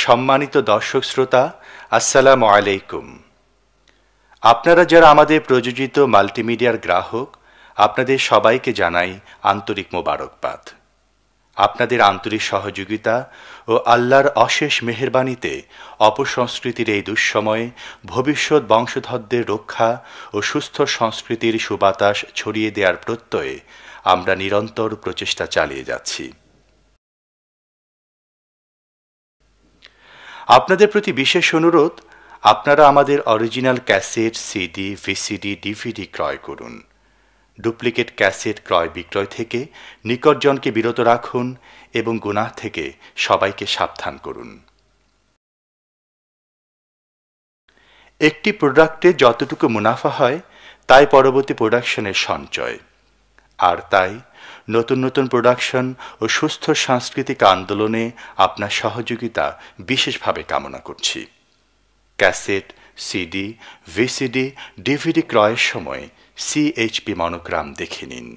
সম্মানিত দর্শক শ্রোতা, আসসালামু আলাইকুম। আপনারা যারা আমাদের প্রযোজিত মাল্টিমিডিয়ার গ্রাহক, আপনাদের সবাইকে জানাই আন্তরিক মোবারকবাদ। আপনাদের আন্তরিক সহযোগিতা ও আল্লাহর অশেষ মেহেরবানিতে অপসংস্কৃতির এই দুঃসময়ে ভবিষ্যৎ বংশধরদের রক্ষা ও সুস্থ সংস্কৃতির সুবাতাস ছড়িয়ে দেওয়ার প্রত্যয়ে আমরা নিরন্তর প্রচেষ্টা চালিয়ে যাচ্ছি। আপনাদের প্রতি বিশেষ অনুরোধ, আপনারা আমাদের original cassette, CD, VCD, DVD ক্রয় করুন। ডুপ্লিকেট ক্যাসেট ক্রয় বিক্রয় থেকে নিকটজনকে বিরত রাখুন এবং গুনাহ থেকে সবাইকে সাবধান করুন। একটি প্রোডাক্টে যতটুকু মুনাফা হয় তাই পরবর্তী প্রোডাকশনের সঞ্চয়, আর তাই নতুন নতুন প্রোডাকশন ও সুস্থ সাংস্কৃতিক আন্দোলনে আপনার সহযোগিতা বিশেষভাবে কামনা করছি। ক্যাসেট, সিডি, ভিসিডি, ডিভিডি ক্রয়ের সময় সিএইচপি মনোগ্রাম দেখে নিন।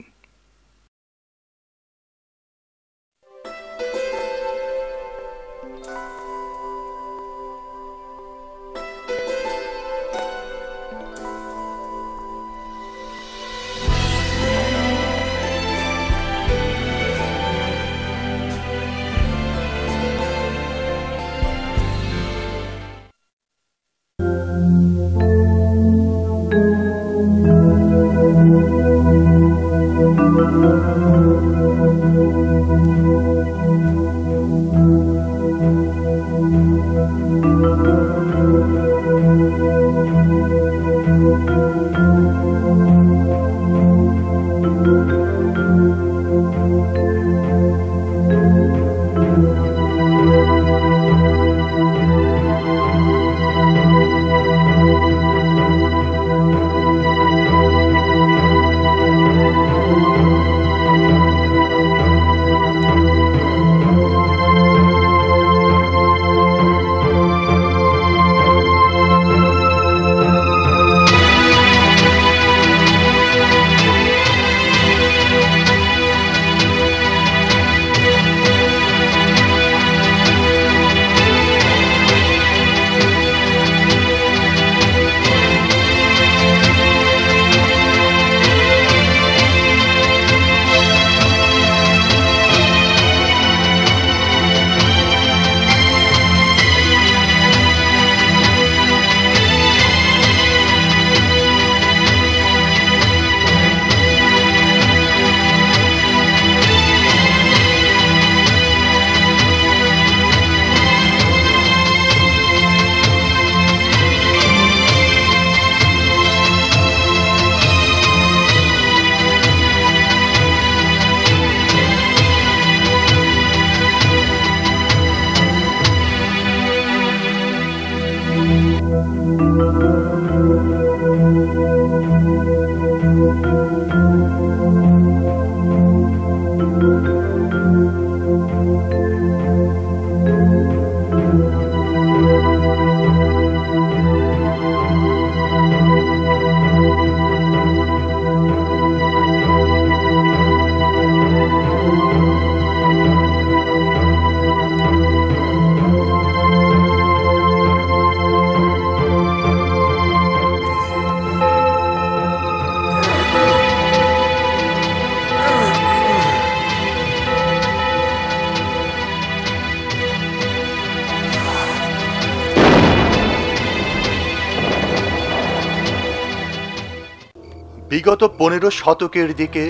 বিগত 15 শতকের দিকে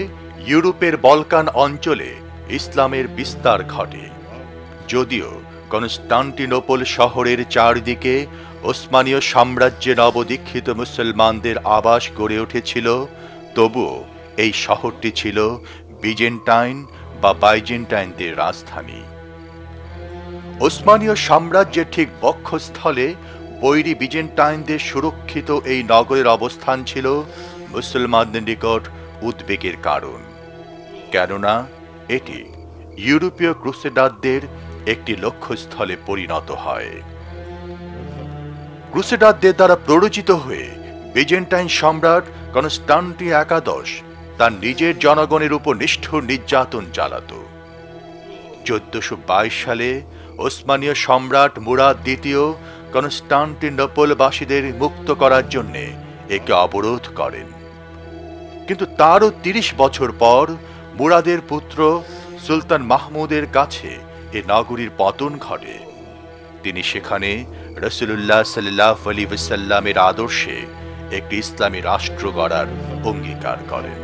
ইউরোপের বলকান অঞ্চলে ইসলামের বিস্তার ঘটে। যদিও কনস্টান্টিনোপল শহরের চারদিকে ওসমানীয় সাম্রাজ্যে নবদীক্ষিত মুসলমানদের আবাস গড়ে উঠেছিল, তবুও এই শহরটি ছিল বিজেন্টাইন বা বাইজেন্টাইনদের রাজধানী। ওসমানীয় সাম্রাজ্যের ঠিক বক্ষস্থলে বৈরী বিজেন্টাইনদের সুরক্ষিত এই নগরের অবস্থান ছিল মুসলমানদের নিকট উদ্বেগের কারণ, কেননা এটি ইউরোপীয় ক্রুসেডারদের একটি লক্ষ্যস্থলে পরিণত হয়। ক্রুসেডারদের দ্বারা প্ররোচিত হয়ে বিজেন্টাইন সম্রাট কনস্টান্টিন একাদশ তার নিজের জনগণের উপর নিষ্ঠুর নির্যাতন চালাত। 1422 সালে ওসমানীয় সম্রাট মুরাদ দ্বিতীয় কনস্টান্টিনোপলবাসীদের মুক্ত করার জন্য একে অবরোধ করেন। কিন্তু তারও ৩০ বছর পর মুরাদের পুত্র সুলতান মাহমুদের কাছে এ নগরীর পতন ঘটে। তিনি সেখানে রাসূলুল্লাহ সাল্লাল্লাহু আলাইহি ওয়াসাল্লামের আদর্শে একটি ইসলামী রাষ্ট্র গড়ার অঙ্গীকার করেন।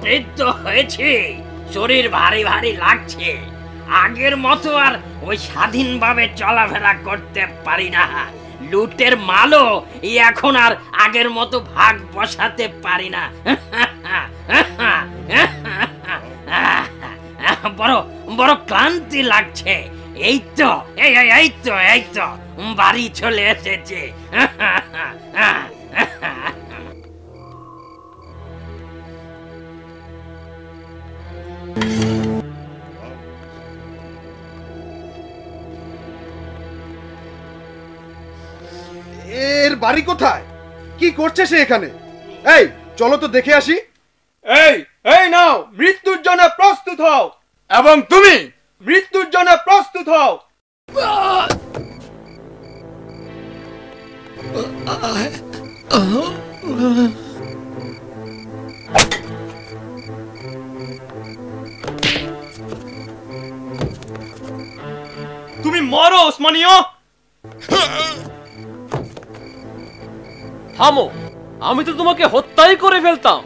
বৃদ্ধ হয়েছে, শরীর ভারী ভারী লাগছে। আগের মতো আর ওই স্বাধীনভাবে চলাফেরা করতে পারি না। লুটের মালও এখন আর আগের মতো ভাগ বসাতে পারি না। বড় বড় ক্লান্তি লাগছে। এই তো বাড়ি চলে এসেছে। এর বাড়ি কোথায়? কি করছে সে এখানে? এই চলো তো দেখে আসি। এই নাও, মৃত্যুর জন্য প্রস্তুত হও। এবং তুমি মৃত্যুর জন্য প্রস্তুত হও। তুমি মরো ওসমানীয়। থামো, আমি তো তোমাকে হত্যাই করে ফেলতাম।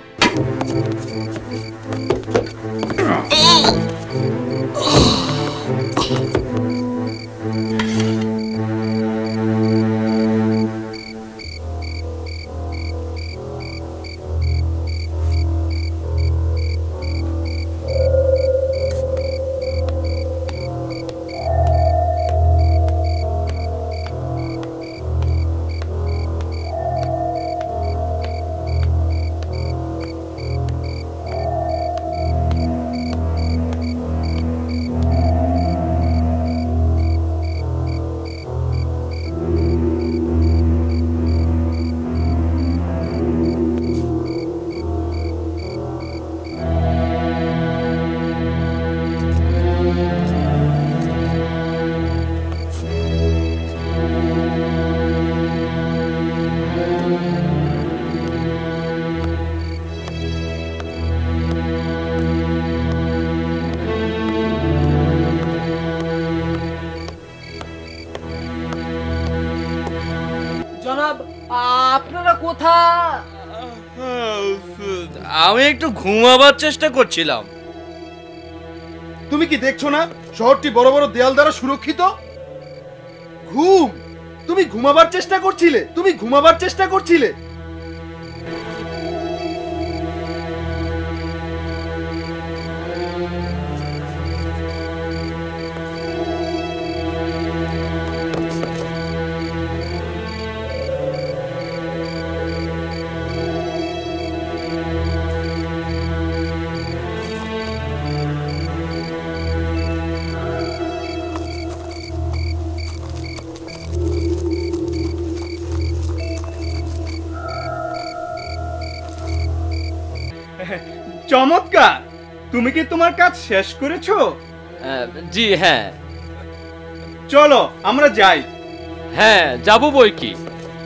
জনাব, আপনারা কোথায়? আমি একটু ঘুমাবার চেষ্টা করছিলাম। তুমি কি দেখছো না শহরটি বড় বড় দেয়াল দ্বারা সুরক্ষিত? ঘুম? তুমি ঘুমাবার চেষ্টা করছিলে। চমৎকার। তুমি কি তোমার কাজ শেষ করেছো? জি হ্যাঁ। চলো আমরা যাই। হ্যাঁ, যাবো বই কি।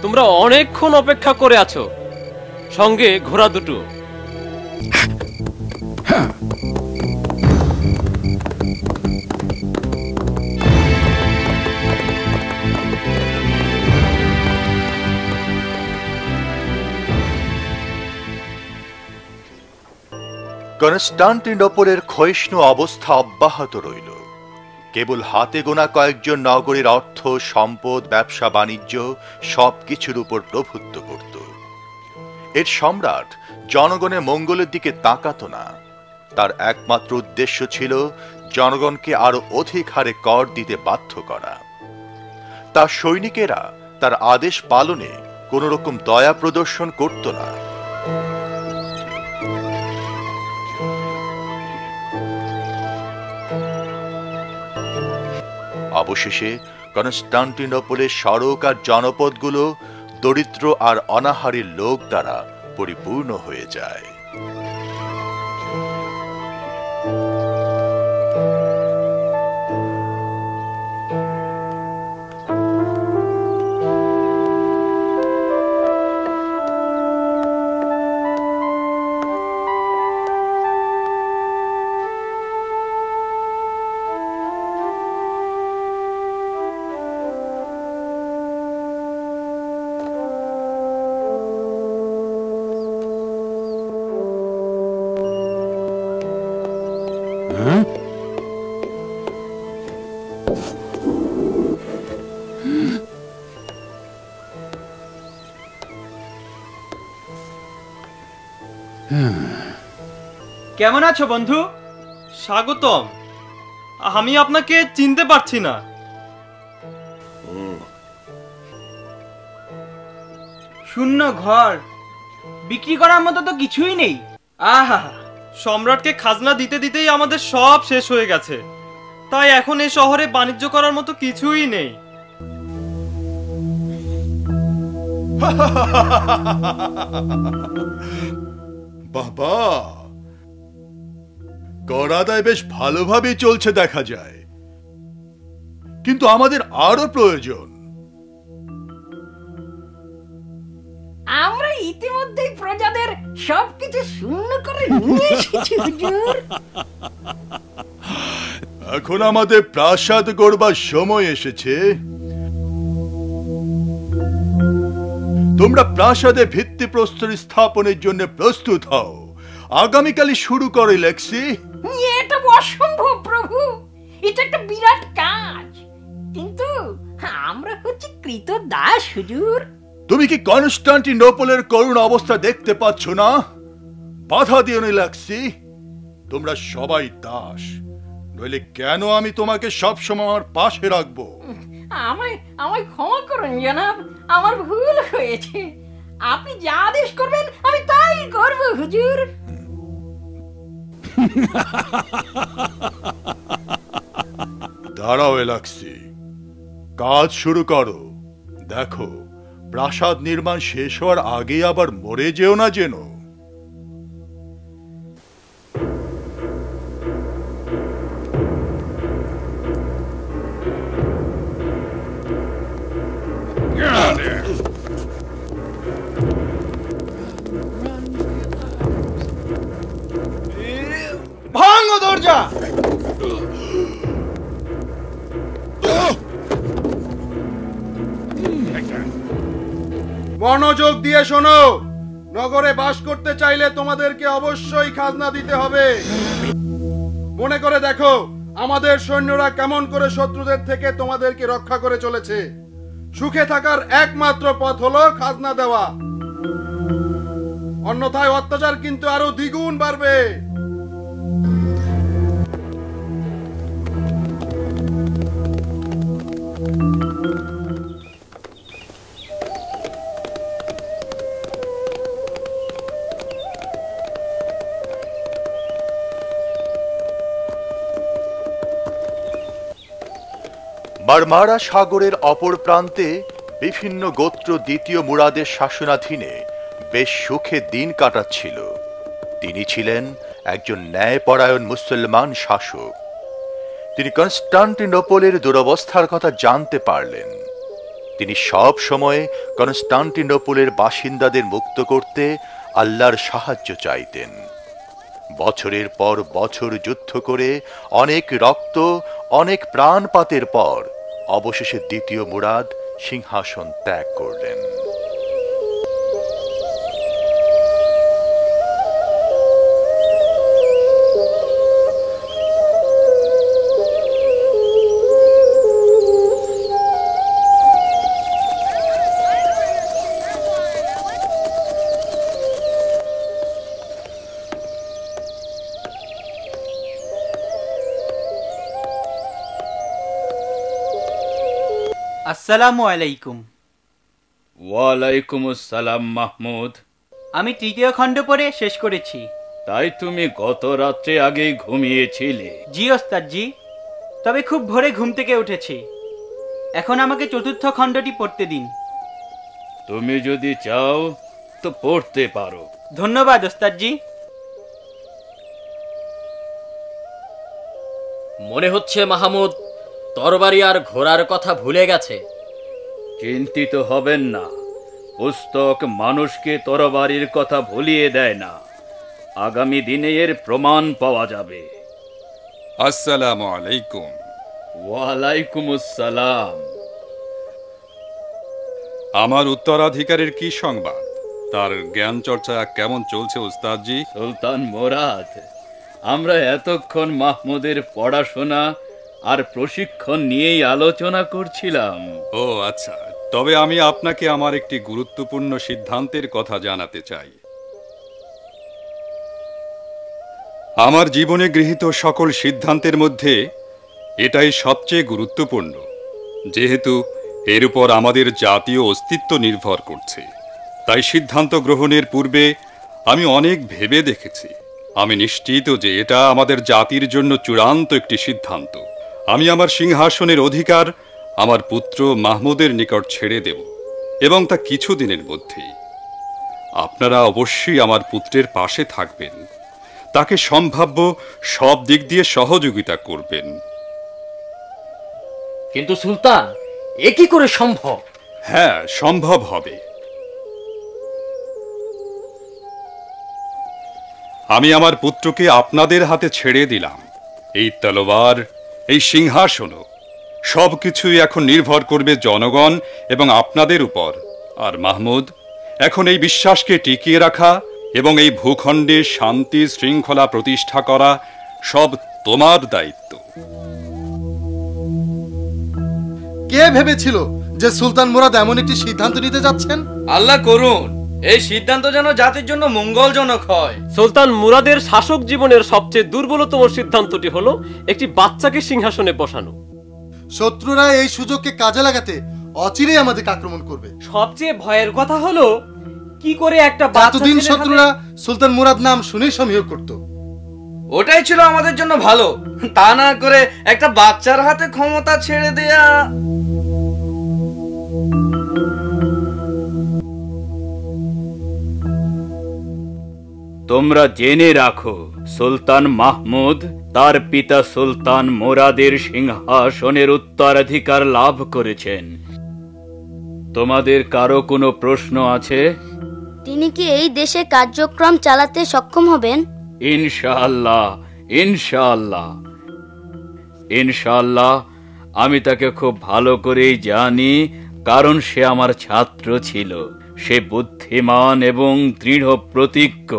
তোমরা অনেকক্ষণ অপেক্ষা করে আছো, সঙ্গে ঘোড়া দুটো। কনস্টান্টিনোপলের ক্ষয়িষ্ণু অবস্থা অব্যাহত রইল। কেবল হাতে গোনা কয়েকজন নগরীর অর্থ সম্পদ, ব্যবসা বাণিজ্য সবকিছুর উপর প্রভুত্ব করত। এর সম্রাট জনগণের মঙ্গলের দিকে তাকাতো না। তার একমাত্র উদ্দেশ্য ছিল জনগণকে আরো অধিক হারে কর দিতে বাধ্য করা। তার সৈনিকেরা তার আদেশ পালনে কোন রকম দয়া প্রদর্শন করত না। অবশেষে কনস্টান্টিনোপলের সড়ক আর জনপদগুলো দরিদ্র আর অনাহারী লোক দ্বারা পরিপূর্ণ হয়ে যায়। কেমন আছো বন্ধু? স্বাগতম। আমি আপনাকে চিনতে পারছি না। শূন্য ঘর, বিক্রি করার মতো তো কিছুই নেই। আহা, সম্রাটকে খাজনা দিতে দিতেই আমাদের সব শেষ হয়ে গেছে, তাই এখন এই শহরে বাণিজ্য করার মতো কিছুই নেই। বাবা, কর আদায় বেশ ভালোভাবেই চলছে দেখা যায়, কিন্তু আমাদের আরো প্রয়োজন। আমরা ইতিমধ্যেই প্রজাদের সবকিছু শূন্য করে নিয়ে এসেছি হুজুর। এখন আমাদের প্রাসাদ গড়বার সময় এসেছে। তোমরা প্রাসাদে ভিত্তিপ্রস্তর স্থাপনের জন্য প্রস্তুত হও। আগামীকালই শুরু করে লেক্সি। এটা অসম্ভব প্রভু, এটা একটা বিরাট কাজ, কিন্তু আমরা হচ্ছে কৃতদাস হুজুর। তুমি কি কনস্টান্টিনোপলের করুণ অবস্থা দেখতে পাচ্ছ না? বাধা দিও না লেক্সি, তোমরা সবাই দাস, নইলে কেন আমি তোমাকে সবসময় আমার পাশে রাখবো? আমায় আমায় ক্ষমা করুন জনাব, আমার ভুল হয়েছে। আপনি যা আদেশ করবেন আমি তাই করব হুজুর। দাঁড়াও লেক্সি, কাজ শুরু করো। দেখো, প্রাসাদ নির্মাণ শেষ হওয়ার আগে আবার মরে যেও না যেন। ভাঙো দরজা। মনোযোগ দিয়ে শোনো, নগরে বাস করতে চাইলে তোমাদেরকে অবশ্যই খাজনা দিতে হবে। মনে করে দেখো আমাদের সৈন্যরা কেমন করে শত্রুদের থেকে তোমাদেরকে রক্ষা করে চলেছে। সুখে থাকার একমাত্র পথ হলো খাজনা দেওয়া, অন্যথায় অত্যাচার কিন্তু আরো দ্বিগুণ বাড়বে। মারমারা সাগরের অপর প্রান্তে বিভিন্ন গোত্র দ্বিতীয় মুরাদের শাসনাধীনে বেশ সুখে দিন কাটাচ্ছিল। তিনি ছিলেন একজন ন্যায়পরায়ণ মুসলমান শাসক। তিনি কনস্টান্টিনোপলের দুরবস্থার কথা জানতে পারলেন। তিনি সব সময় কনস্টান্টিনোপলের বাসিন্দাদের মুক্ত করতে আল্লাহর সাহায্য চাইতেন। বছরের পর বছর যুদ্ধ করে অনেক রক্ত, অনেক প্রাণপাতের পর অবশেষে দ্বিতীয় মুরাদ সিংহাসন ত্যাগ করলেন। আসসালামু আলাইকুম। ওয়ালাইকুম আসসালাম মাহমুদ। আমি তৃতীয় খণ্ড পড়ে শেষ করেছি। তাই তুমি গত রাত্রে আগেই ঘুমিয়েছিলে? জি ওস্তাদ জি, তবে খুব ভোরে ঘুম থেকে উঠেছি। এখন আমাকে চতুর্থ খণ্ডটি পড়তে দিন। তুমি যদি চাও তো পড়তে পারো। ধন্যবাদ ওস্তাদজি। মনে হচ্ছে মাহমুদ তরবারি আর ঘোড়ার কথা ভুলে গেছে। চিন্তিত হবেন না, পুস্তক মানুষকে তরবারির কথা ভুলিয়ে দেয় না। আগামী দিনে এর প্রমাণ পাওয়া যাবে। আসসালামু আলাইকুম। ওয়ালাইকুম আসসালাম। আমার উত্তরাধিকারীর কি সংবাদ? তার জ্ঞান চর্চা কেমন চলছে উস্তাদজি? সুলতান মুরাদ, আমরা এতক্ষণ মাহমুদের পড়াশোনা আর প্রশিক্ষণ নিয়েই আলোচনা করছিলাম। ও আচ্ছা, তবে আমি আপনাকে আমার একটি গুরুত্বপূর্ণ সিদ্ধান্তের কথা জানাতে চাই। আমার জীবনে গৃহীত সকল সিদ্ধান্তের মধ্যে এটাই সবচেয়ে গুরুত্বপূর্ণ, যেহেতু এর উপর আমাদের জাতীয় অস্তিত্ব নির্ভর করছে। তাই সিদ্ধান্ত গ্রহণের পূর্বে আমি অনেক ভেবে দেখেছি। আমি নিশ্চিত যে এটা আমাদের জাতির জন্য চূড়ান্ত একটি সিদ্ধান্ত। আমি আমার সিংহাসনের অধিকার আমার পুত্র মাহমুদের নিকট ছেড়ে দেব, এবং তা কিছুদিনের মধ্যেই। আপনারা অবশ্যই আমার পুত্রের পাশে থাকবেন, তাকে সম্ভাব্য সব দিক দিয়ে সহযোগিতা করবেন। কিন্তু সুলতান, এ কি করে সম্ভব? হ্যাঁ, সম্ভব হবে। আমি আমার পুত্রকে আপনাদের হাতে ছেড়ে দিলাম। এই তলোয়ার, এই সিংহাসনও সবকিছুই এখন নির্ভর করবে জনগণ এবং আপনাদের উপর। আর মাহমুদ, এখন এই বিশ্বাসকে টিকিয়ে রাখা এবং এই ভূখণ্ডে শান্তি শৃঙ্খলা প্রতিষ্ঠা করা সব তোমার দায়িত্ব। কে ভেবেছিল যে সুলতান মুরাদ এমন একটি সিদ্ধান্ত নিতে যাচ্ছেন? আল্লাহ করুন এই সিদ্ধান্ত যেন জাতির জন্য মঙ্গলজনক হয়। সুলতান মুরাদের শাসক জীবনের সবচেয়ে দুর্বলতম সিদ্ধান্তটি হলো একটি বাচ্চাকে সিংহাসনে বসানো। শত্রুরা এই সুযোগকে কাজে লাগাতে অচিরেই আমাদেরকে আক্রমণ করবে। সবচেয়ে ভয়ের কথা হলো কি করে একটা এতদিন শত্রুরা সুলতান মুরাদ নাম শুনেই সমীহ করত। ওটাই ছিল আমাদের জন্য ভালো, তা না করে একটা বাচ্চার হাতে ক্ষমতা ছেড়ে দেয়া। তোমরা জেনে রাখো, সুলতান মাহমুদ তার পিতা সুলতান মুরাদের সিংহাসনের উত্তরাধিকার লাভ করেছেন। তোমাদের কারো কোনো প্রশ্ন আছে? তিনি কি এই দেশে কার্যক্রম চালাতে সক্ষম হবেন? ইনশাআল্লাহ, ইনশাআল্লাহ, ইনশাআল্লাহ। আমি তাকে খুব ভালো করেই জানি, কারণ সে আমার ছাত্র ছিল। সে বুদ্ধিমান এবং দৃঢ় প্রতিজ্ঞ।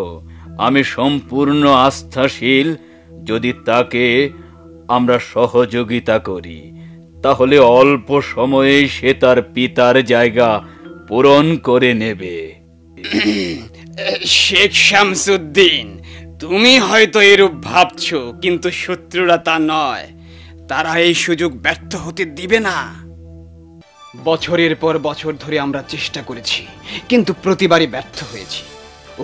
আমি সম্পূর্ণ আস্থাশীল। যদি তাকে আমরা সহযোগিতা করি, তাহলে অল্প সময়ে সে তার পিতার জায়গা পূরণ করে নেবে। শেখ শামসুদ্দিন, তুমি হয়তো এরূপ ভাবছো, কিন্তু শত্রুরা তা নয়। তারা এই সুযোগ ব্যর্থ হতে দিবে না। বছরের পর বছর ধরে আমরা চেষ্টা করেছি, কিন্তু প্রতিবারই ব্যর্থ হয়েছি।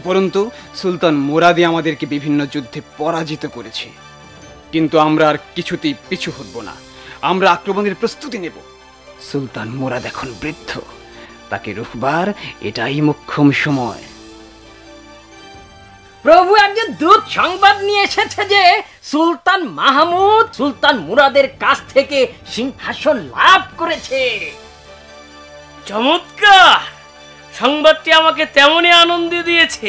উপরন্তু সুলতান মুরাদি আমাদেরকে বিভিন্ন যুদ্ধে পরাজিত করেছে। কিন্তু আমরা আর কিছুতেই পিছু হটব না। আমরা আক্রমণের প্রস্তুতি নেব। সুলতান মুরাদ এখন বৃদ্ধ, তাকে রুখবার এটাই মোক্ষম সময়। প্রভু একজন দূত সংবাদ নিয়ে এসেছে যে সুলতান মাহমুদ সুলতান মুরাদের কাছ থেকে সিংহাসন লাভ করেছে। চমৎকার! সংবাদটি আমাকে তেমনই আনন্দ দিয়েছে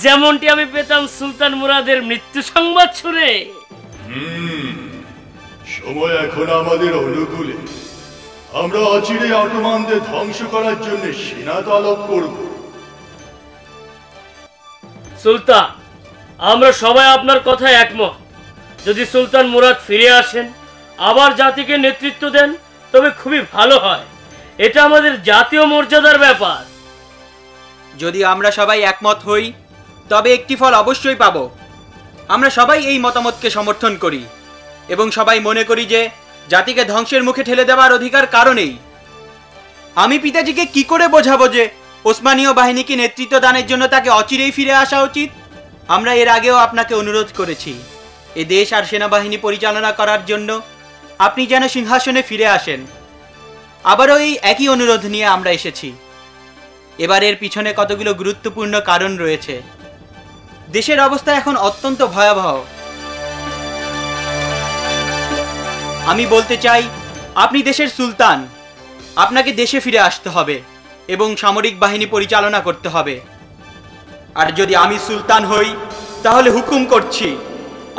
যেমনটি আমি পেতাম সুলতান মুরাদের মৃত্যু সংবাদ শুনে। সময় এখন আমাদের অনুকূলে। আমরা অচিরে অটোমানদের ধ্বংস করার জন্য সেনা তলব করব। সুলতান, আমরা সবাই আপনার কথায় একমত। যদি সুলতান মুরাদ ফিরে আসেন, আবার জাতিকে নেতৃত্ব দেন, তবে খুবই ভালো হয়। এটা আমাদের জাতীয় মর্যাদার ব্যাপার। যদি আমরা সবাই একমত হই, তবে একটি ফল অবশ্যই পাব। আমরা সবাই এই মতামতকে সমর্থন করি এবং সবাই মনে করি যে জাতিকে ধ্বংসের মুখে ঠেলে দেওয়ার অধিকার কারণেই। আমি পিতাজিকে কি করে বোঝাবো যে ওসমানীয় বাহিনীকে নেতৃত্ব দানের জন্য তাকে অচিরেই ফিরে আসা উচিত? আমরা এর আগেও আপনাকে অনুরোধ করেছি, এ দেশ আর সেনাবাহিনী পরিচালনা করার জন্য আপনি যেন সিংহাসনে ফিরে আসেন। আবারও এই একই অনুরোধ নিয়ে আমরা এসেছি। এবারের পিছনে কতগুলো গুরুত্বপূর্ণ কারণ রয়েছে। দেশের অবস্থা এখন অত্যন্ত ভয়াবহ। আমি বলতে চাই, আপনি দেশের সুলতান, আপনাকে দেশে ফিরে আসতে হবে এবং সামরিক বাহিনী পরিচালনা করতে হবে। আর যদি আমি সুলতান হই, তাহলে হুকুম করছি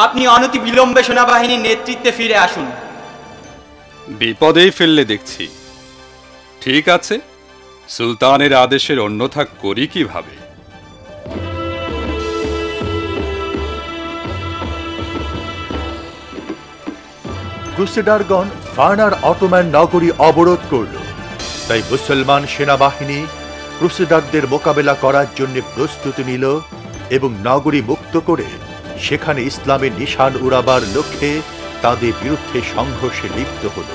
আপনি অনতি বিলম্বে সেনাবাহিনীর নেতৃত্বে ফিরে আসুন। বিপদেই ফেললে দেখছি। ঠিক আছে, সুলতানের আদেশের অন্যথা করি কিভাবে? ক্রুসেডারগণ ফার্নার অটোম্যান নগরী অবরোধ করল। তাই মুসলমান সেনাবাহিনী ক্রুসেডারদের মোকাবেলা করার জন্য প্রস্তুতি নিল এবং নগরী মুক্ত করে সেখানে ইসলামের নিশান উড়াবার লক্ষ্যে তাদের বিরুদ্ধে সংঘর্ষে লিপ্ত হল।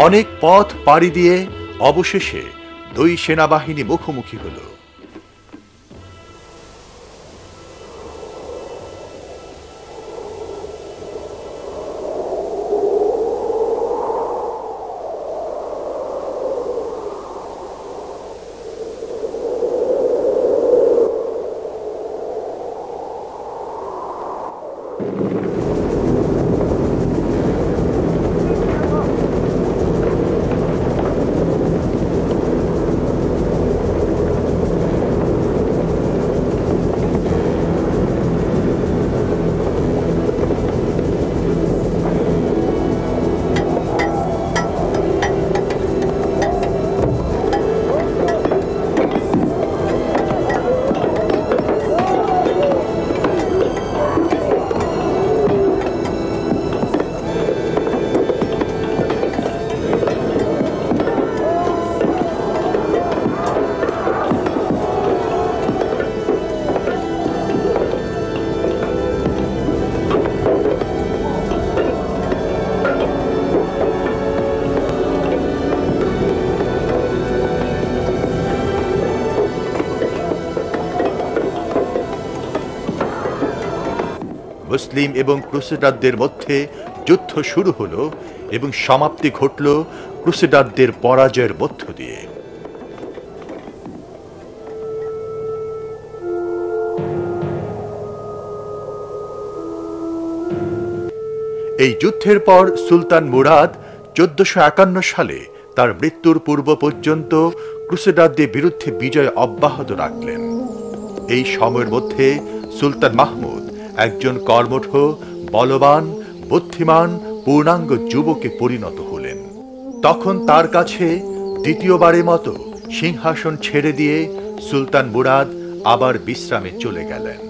অনেক পথ পাড়ি দিয়ে অবশেষে দুই সেনাবাহিনী মুখোমুখি হল। মুসলিম এবং ক্রুসেডারদের মধ্যে যুদ্ধ শুরু হলো এবং সমাপ্তি ঘটল ক্রুসেডারদের পরাজয়ের মধ্য দিয়ে। এই যুদ্ধের পর সুলতান মুরাদ 1451 সালে তার মৃত্যুর পূর্ব পর্যন্ত ক্রুসেডারদের বিরুদ্ধে বিজয় অব্যাহত রাখলেন। এই সময়ের মধ্যে সুলতান মাহমুদ একজন কর্মঠ, বলবান, বুদ্ধিমান, পূর্ণাঙ্গ যুবকে পরিণত হলেন। তখন তার কাছে দ্বিতীয়বারের মতো সিংহাসন ছেড়ে দিয়ে সুলতান মুরাদ আবার বিশ্রামে চলে গেলেন।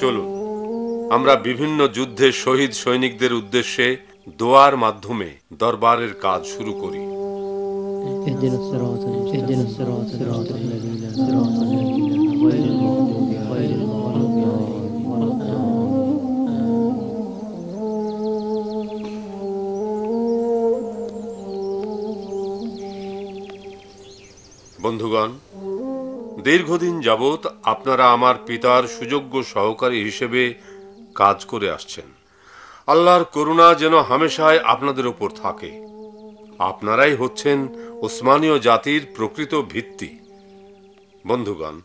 চলুন আমরা বিভিন্ন যুদ্ধে শহীদ সৈনিকদের উদ্দেশ্যে দোয়ার মাধ্যমে দরবারের কাজ শুরু করি। বন্ধুগণ, দীর্ঘদিন যাবৎ আপনারা আমার পিতার সুযোগ্য সহকারী হিসেবে কাজ করে আসছেন। আল্লাহর করুণা যেন হামেশাই আপনাদের উপর থাকে। আপনারাই হচ্ছেন ওসমানীয় জাতির প্রকৃত ভিত্তি। বন্ধুগণ,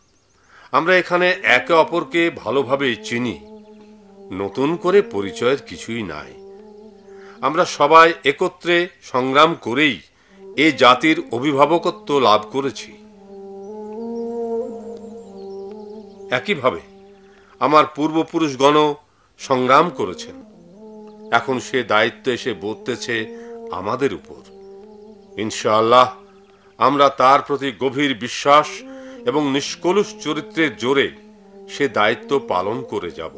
আমরা এখানে একে অপরকে ভালোভাবে চিনি, নতুন করে পরিচয়ের কিছুই নাই। আমরা সবাই একত্রে সংগ্রাম করেই এ জাতির অভিভাবকত্ব লাভ করেছি। একইভাবে আমার পূর্বপুরুষগণ সংগ্রাম করেছেন। এখন সে দায়িত্ব এসে বর্তেছে আমাদের উপর। ইনশাআল্লাহ আমরা তার প্রতি গভীর বিশ্বাস এবং নিষ্কলুষ চরিত্রের জোরে সে দায়িত্ব পালন করে যাব।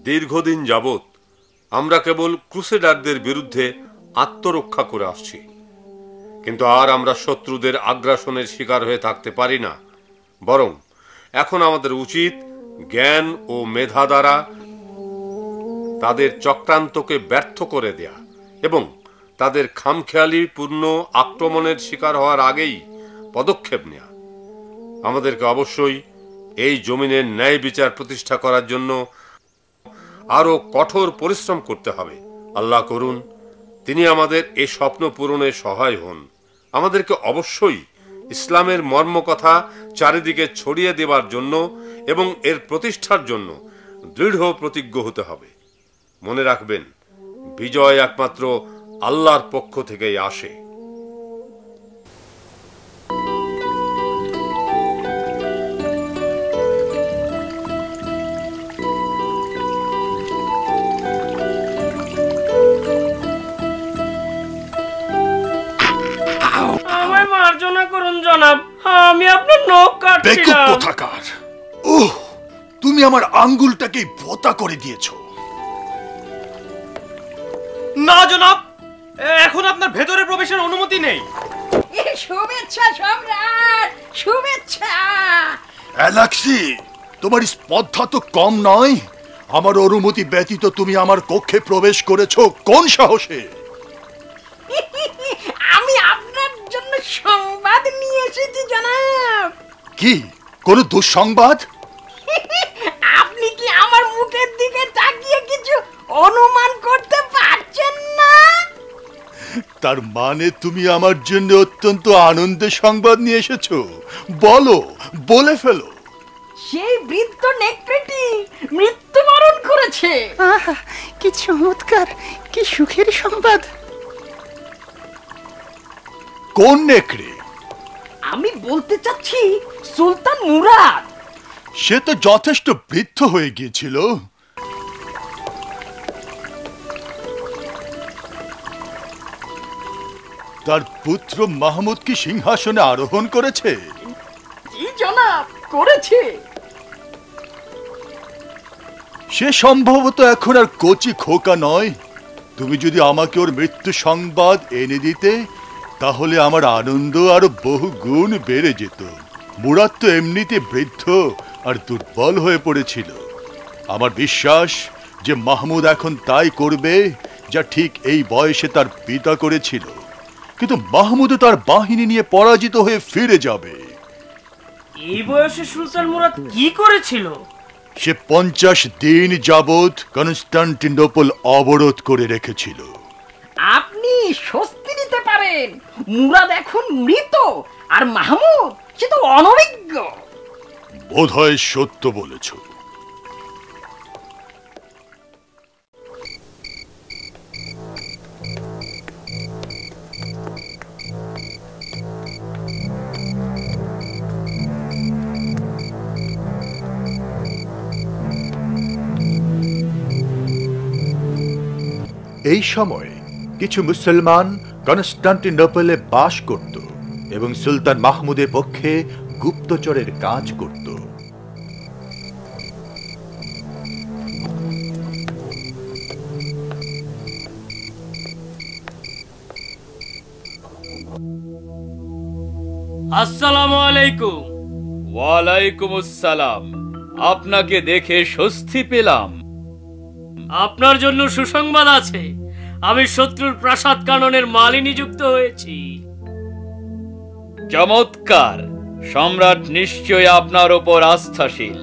দীর্ঘদিন যাবৎ আমরা কেবল ক্রুসেডারদের বিরুদ্ধে আত্মরক্ষা করে আসছি, কিন্তু আর আমরা শত্রুদের আগ্রাসনের শিকার হয়ে থাকতে পারি না। বরং এখন আমাদের উচিত জ্ঞান ও মেধা দ্বারা তাদের চক্রান্তকে ব্যর্থ করে দেয়া এবং তাদের খামখেয়ালি পূর্ণ আক্রমণের শিকার হওয়ার আগেই পদক্ষেপ নেয়া। আমাদেরকে অবশ্যই এই জমিনের ন্যায় বিচার প্রতিষ্ঠা করার জন্য আরো কঠোর পরিশ্রম করতে হবে। আল্লাহ করুন তিনি আমাদের এই স্বপ্ন পূরণে সহায় হন। আমাদেরকে অবশ্যই ইসলামের মর্মকথা চারিদিকে ছড়িয়ে দেবার জন্য এবং এর প্রতিষ্ঠার জন্য দৃঢ় প্রতিজ্ঞ হতে হবে। মনে রাখবেন, বিজয় একমাত্র আল্লাহর পক্ষ থেকেই আসে। আমায় মার্জনা করুন জনাব, আমি আপনার নখ কাটছিলাম। কোথাকার! ওহ, তুমি আমার আঙ্গুলটাকে ভোঁতা করে দিয়েছো। না জনাব, এখন আপনার ভেতরে প্রবেশের অনুমতি নেই। শুভেচ্ছা সম্রাট, শুভেচ্ছা। অ্যালেক্সি, তোমার স্পর্ধা তো কম নয়। আমার অনুমতি ব্যতীত তুমি আমার কক্ষে প্রবেশ করেছো কোন সাহসে? আমি আপনার জন্য সংবাদ নিয়ে এসেছি জনাব। কি, কোনো দুঃসংবাদ? আপনি কি আমার মুখের দিকে তাকিয়ে কিছু অনুমান করতে পারছেন না? তার মানে তুমি আমার জন্য অত্যন্ত আনন্দের সংবাদ নিয়ে এসেছো। বলে ফেলো। সেই বৃদ্ধ নেকড়েটি মৃত্যুবরণ করেছে। কি চমৎকার, কি সুখের সংবাদ। কোন নেকড়ে? আমি বলতে চাচ্ছি সুলতান মুরাদ। সে তো যথেষ্ট বৃদ্ধ হয়ে গিয়েছিল। তার পুত্র মাহমুদ কি সিংহাসনে আরোহণ করেছে? জি জনাব, করেছে। সে সম্ভবত এখন আর কচি খোকা নয়। তুমি যদি আমাকে ওর মৃত্যু সংবাদ এনে দিতে, তাহলে আমার আনন্দ আরো বহু গুণ বেড়ে যেত। মুরাদ তো এমনিতে বৃদ্ধ আর দুর্বল হয়ে পড়েছিল। আমার বিশ্বাস যে মাহমুদ এখন তাই করবে যা ঠিক এই বয়সে তার পিতা করেছিল। কিন্তু মাহমুদ তার বাহিনী নিয়ে পরাজিত হয়ে ফিরে যাবে। এই বয়সে সুলতান মুরাদ কি করেছিল? সে 50 দিন যাবৎ কনস্টান্টিনোপল অবরোধ করে রেখেছিল। আপনি স্বস্তি নিতে পারেন, মুরাদ এখন মৃত আর মাহমুদ সে তো অনভিজ্ঞ। বোধহয় সত্য বলেছ। এই সময়ে কিছু মুসলমান কনস্টান্টিনোপলে বাস করত এবং সুলতান মাহমুদের পক্ষে গুপ্তচরের কাজ করত। আসসালামু আলাইকুম। ওয়ালাইকুম আসসালাম। আপনাকে দেখে স্বস্তি পেলাম। আপনার জন্য সুসংবাদ আছে, আমি শত্রুর প্রাসাদ কাননের মালি নিযুক্ত হয়েছি। চমৎকার! সম্রাট নিশ্চয় আপনার ওপর আস্থাশীল।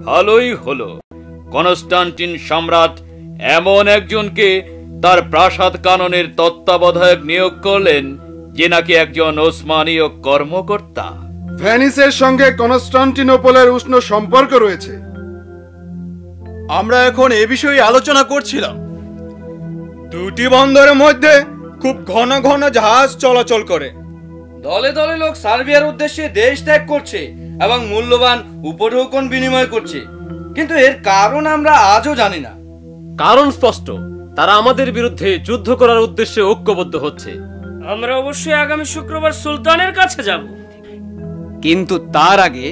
ভালোই হলো, কনস্টান্টিন সম্রাট এমন একজনকে তার প্রাসাদ কাননের তত্ত্বাবধায়ক নিয়োগ করলেন যে নাকি একজন ওসমানীয় কর্মকর্তা। ভেনিসের সঙ্গে কনস্টান্টিনোপলের উষ্ণ সম্পর্ক রয়েছে। আমরা এখন এ বিষয়ে আলোচনা করছিলাম। দুটি বন্দরের মধ্যে খুব ঘন ঘন জাহাজ চলাচল করে। দলে দলে লোক সার্বিয়ার উদ্দেশ্যে দেশ ত্যাগ করছে এবং মূল্যবান উপঢৌকন বিনিময় করছে, কিন্তু এর কারণ আমরা আজও জানি না। কারণ স্পষ্ট, তারা আমাদের বিরুদ্ধে যুদ্ধ করার উদ্দেশ্যে ঐক্যবদ্ধ হচ্ছে। আমরা অবশ্যই আগামী শুক্রবার সুলতানের কাছে যাব, কিন্তু তার আগে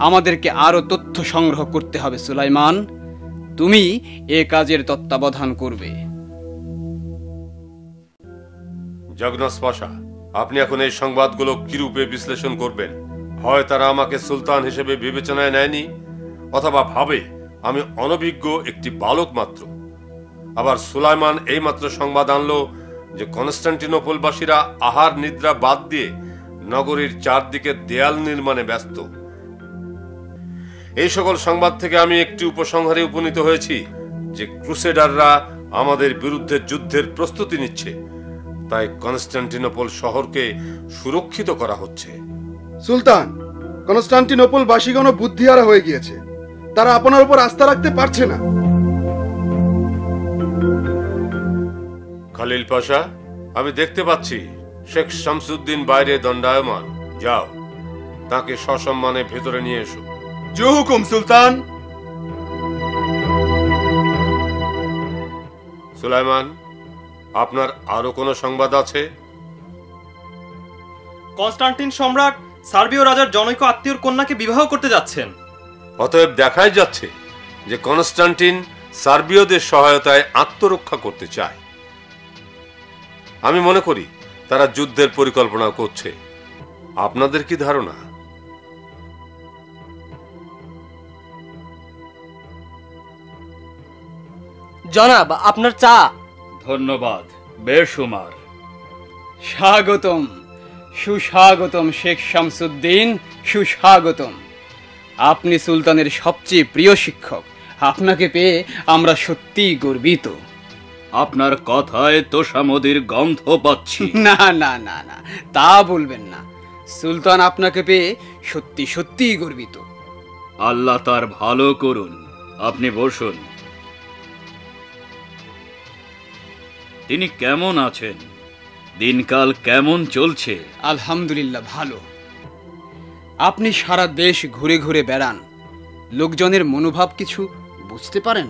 আমাদেরকে আরো তথ্য সংগ্রহ করতে হবে। সুলাইমান, তুমি এ কাজের তত্ত্বাবধান করবে। জগন্নাথ পাশা, আপনি এখন এই সংবাদগুলো কিরূপে বিশ্লেষণ করবেন? হয় তারা আমাকে সুলতান হিসেবে বিবেচনায় নেয়নি, অথবা ভাবে আমি অনভিজ্ঞ একটি বালক মাত্র। আবার সুলাইমান এইমাত্র সংবাদ আনলো যে কনস্টান্টিনোপলবাসীরা আহার নিদ্রা বাদ দিয়ে নগরীর চারদিকে দেয়াল নির্মাণে ব্যস্ত। এই সকল সংবাদ থেকে আমি একটি উপসংহারে উপনীত হয়েছি যে ক্রুসেডাররা আমাদের বিরুদ্ধে যুদ্ধের প্রস্তুতি নিচ্ছে, তাই কনস্টান্টিনোপল শহরকে সুরক্ষিত করা হচ্ছে। সুলতান, কনস্টান্টিনোপল বাসীগণ বুদ্ধিহারা হয়ে গিয়েছে, তারা আপনার উপর আস্থা রাখতে পারছে না। খালিল পাশা, আমি দেখতে পাচ্ছি শেখ শামসুদ্দিন বাইরে দণ্ডায়মান। যাও, তাকে সসম্মানে ভেতরে নিয়ে এসো। জো হুকুম সুলতান। সুলাইমান, আপনার আরো কোনো সংবাদ আছে? কনস্টান্টিন সম্রাট সার্বীয় রাজার জনৈক আত্মীয়র কন্যাকে বিবাহ করতে যাচ্ছেন। অতএব দেখাই যাচ্ছে যে কনস্টান্টিন সার্বীয়দের সহায়তায় আত্মরক্ষা করতে চায়। আমি মনে করি তারা যুদ্ধের পরিকল্পনা করছে। আপনাদের কি ধারণা? জনাব, আপনার চা। ধন্যবাদ বেশুমার। স্বাগতম, সুস্বাগতম শেখ শামসুদ্দিন, সুস্বাগতম। আপনি সুলতানের সবচেয়ে প্রিয় শিক্ষক। আপনাকে পেয়ে আমরা সত্যিই গর্বিত। আপনার কথায় তোষামদির গন্ধ পাচ্ছি। না না না না, তা বলবেন না। সুলতান আপনাকে পেয়ে সত্যি সত্যিই গর্বিত। আল্লাহ তার ভালো করুন। আপনি বসুন। তিনি কেমন আছেন? দিনকাল কেমন চলছে? আলহামদুলিল্লাহ ভালো। আপনি সারা দেশ ঘুরে ঘুরে বেড়ান, লোকজনের মনোভাব কিছু বুঝতে পারেন?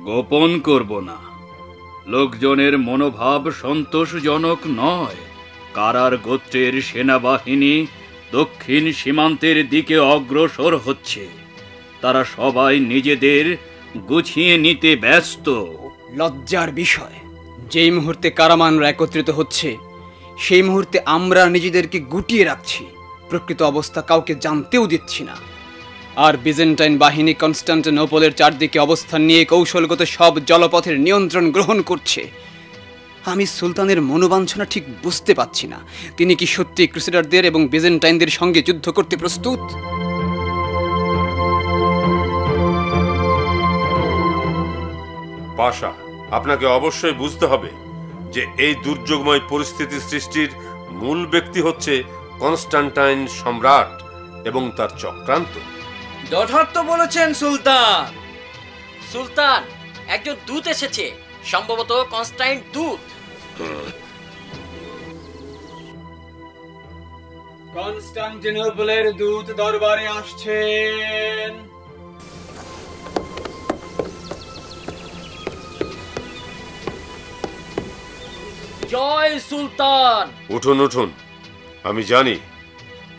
গোপন করব না, লোকজনের মনোভাব সন্তোষজনক নয়। কারার গোত্রের সেনাবাহিনী দক্ষিণ সীমান্তের দিকে অগ্রসর হচ্ছে। তারা সবাই নিজেদের গুছিয়ে নিতে ব্যস্ত। লজ্জার বিষয়, যেই মুহূর্তে কারামানরা একত্রিত হচ্ছে সেই মুহূর্তে আমরা নিজেদেরকে গুটিয়ে রাখছি, প্রকৃত অবস্থা কাউকে জানতেও দিচ্ছি না। আর বিজেন্টাইন বাহিনী কনস্টান্টিনোপলের চারদিকে অবস্থান নিয়ে কৌশলগত সব জলপথের নিয়ন্ত্রণ গ্রহণ করছে। আমি সুলতানের মনোবাঞ্ছনা ঠিক বুঝতে পারছি না। তিনি কি সত্যি ক্রুসেডারদের এবং বিজেন্টাইনদের সঙ্গে যুদ্ধ করতে প্রস্তুত? পাশা, আপনাকে অবশ্যই বুঝতে হবে যে এই দুর্যোগময় পরিস্থিতি সৃষ্টির মূল ব্যক্তি হচ্ছে কনস্টান্টাইন সম্রাট এবং তার চক্রান্ত। যথার্থ বলেছেন সুলতান। সুলতান, একজন দূত এসেছে, সম্ভবত কনস্টাইন দূত। কনস্টান্টিনোপলের দূত দরবারে আসছেন। জয় সুলতান। উঠুন উঠুন। আমি জানি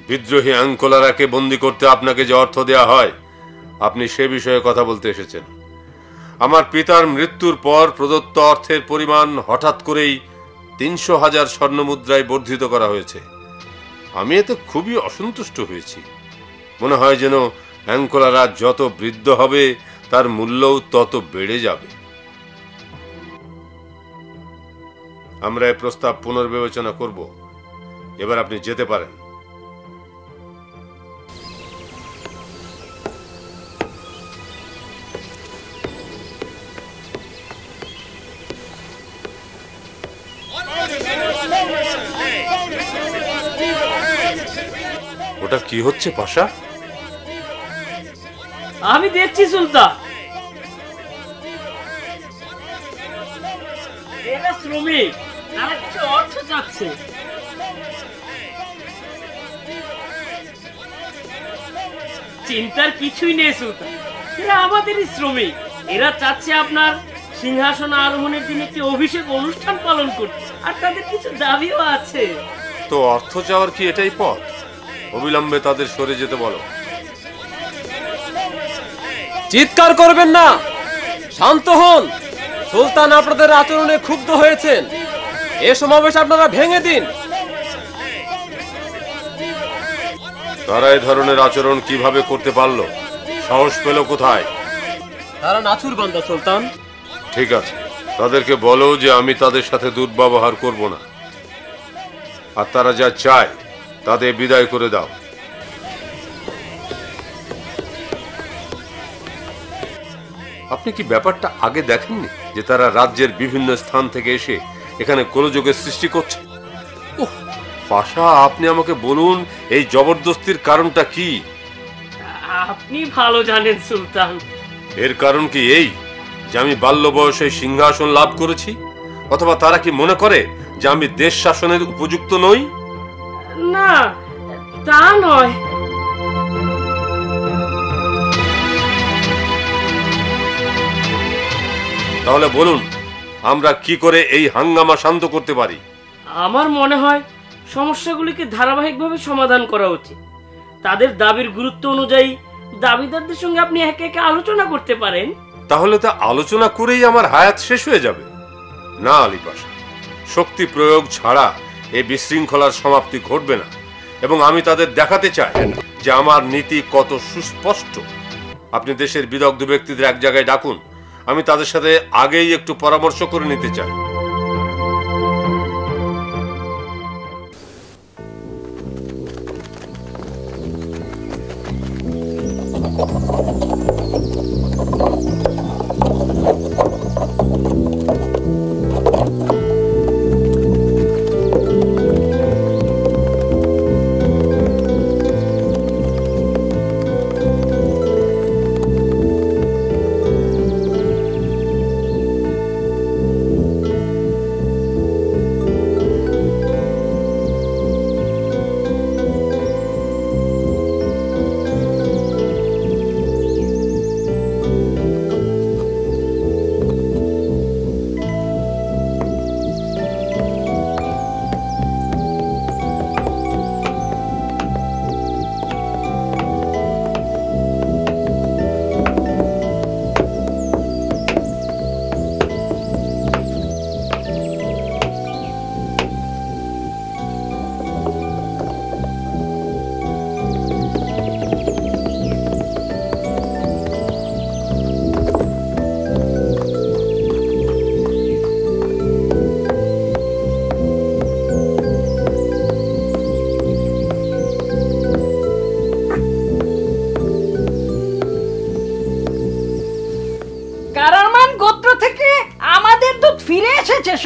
বিদ্রোহী আঙ্কোলারাকে বন্দী করতে আপনাকে যে অর্থ দেয়া হয়, আপনি সে বিষয়ে কথা বলতে এসেছেন। আমার পিতার মৃত্যুর পর প্রদত্ত অর্থের পরিমাণ হঠাৎ করেই ৩০০,০০০ স্বর্ণমুদ্রায় বর্ধিত করা হয়েছে। আমি এতে খুবই অসন্তুষ্ট হয়েছি। মনে হয় যেন অ্যাঙ্কোলারা যত বৃদ্ধ হবে তার মূল্যও তত বেড়ে যাবে। আমরা এই প্রস্তাব পুনর্বিবেচনা করব। এবার আপনি যেতে পারেন। ওটা কি হচ্ছে পাশা? আমি দেখছি সুলতান। এরা শ্রমিক, তারা কিছু অর্থ চাচ্ছে। চিন্তার কিছুই নেই সুলতান, এরা আমাদেরই শ্রমিক। এরা চাচ্ছে আপনার সিংহাসন আরোহণের দিন একটি অভিষেক অনুষ্ঠান পালন করতে, আর তাদের কিছু দাবিও আছে। তো অর্থ চাওয়ার কি এটাই পথ? অবিলম্বে তাদের সরে যেতে বলো। চিৎকার করবেন না, শান্ত হন। সুলতান আপনাদের আচরণে ক্ষুব্ধ হয়েছেন। এ সমাবেশ আপনারা ভেঙে দিন। তারা এই ধরনের আচরণ কিভাবে করতে পারলো? সাহস পেল কোথায়? তারা নাছুর বান্দা সুলতান। ঠিক আছে, তাদেরকে বলো যে আমি তাদের সাথে দুর্ব্যবহার করব না, আর তারা যা চায় তাদের বিদায় করে দাও। আপনি কি ব্যাপারটা আগে দেখেননি যে তারা রাজ্যের বিভিন্ন স্থান থেকে এসে এখানে গোলযোগের সৃষ্টি করছে? ওহ পাশা, আপনি আমাকে বলুন এই জবরদস্তির কারণটা কি? আপনি ভালো জানেন সুলতান। এর কারণ কি এই যে আমি বাল্য বয়সে সিংহাসন লাভ করেছি? অথবা তারা কি মনে করে যে আমি দেশ শাসনের উপযুক্ত নই? না, তা নয়। তাহলে বলুন আমরা কি করে এই হাঙ্গামা শান্ত করতে পারি? আমার মনে হয় সমস্যাগুলিকে ধারাবাহিকভাবে সমাধান করা উচিত। তাদের দাবির গুরুত্ব অনুযায়ী দাবিদারদের সঙ্গে আপনি একে একে আলোচনা করতে পারেন। তাহলে তা আলোচনা করেই আমার হায়াত শেষ হয়ে যাবে? না আলী পাশা, শক্তি প্রয়োগ ছাড়া এই বিশৃঙ্খলার সমাপ্তি ঘটবে না, এবং আমি তাদের দেখাতে চাই যে আমার নীতি কত সুস্পষ্ট। আপনি দেশের বিদগ্ধ ব্যক্তিদের এক জায়গায় ডাকুন, আমি তাদের সাথে আগেই একটু পরামর্শ করে নিতে চাই।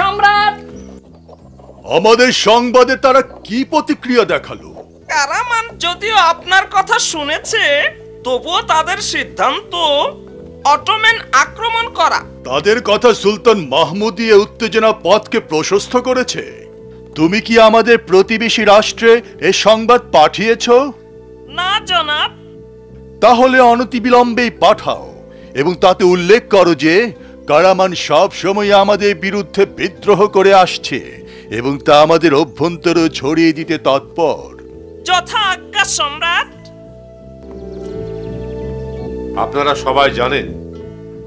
সম্রাট, আমাদের সংবাদে তারা কি প্রতিক্রিয়া দেখালো? কারামান যদিও আপনার কথা শুনেছে, তবুও তাদের সিদ্ধান্ত অটোমান আক্রমণ করা। তাদের কথা সুলতান মাহমুদী এ উত্তেজনা পথকে প্রশস্ত করেছে। তুমি কি আমাদের প্রতিবেশী রাষ্ট্রে এ সংবাদ পাঠিয়েছ? না জনাব। তাহলে অনতিবিলম্বেই পাঠাও এবং তাতে উল্লেখ করো যে কারামান সব সময় আমাদের বিরুদ্ধে বিদ্রোহ করে আসছে এবং তা আমাদের অভ্যন্তরে ছড়িয়ে দিতে তৎপর। যথা আজ্ঞা সম্রাট। আপনারা সবাই জানেন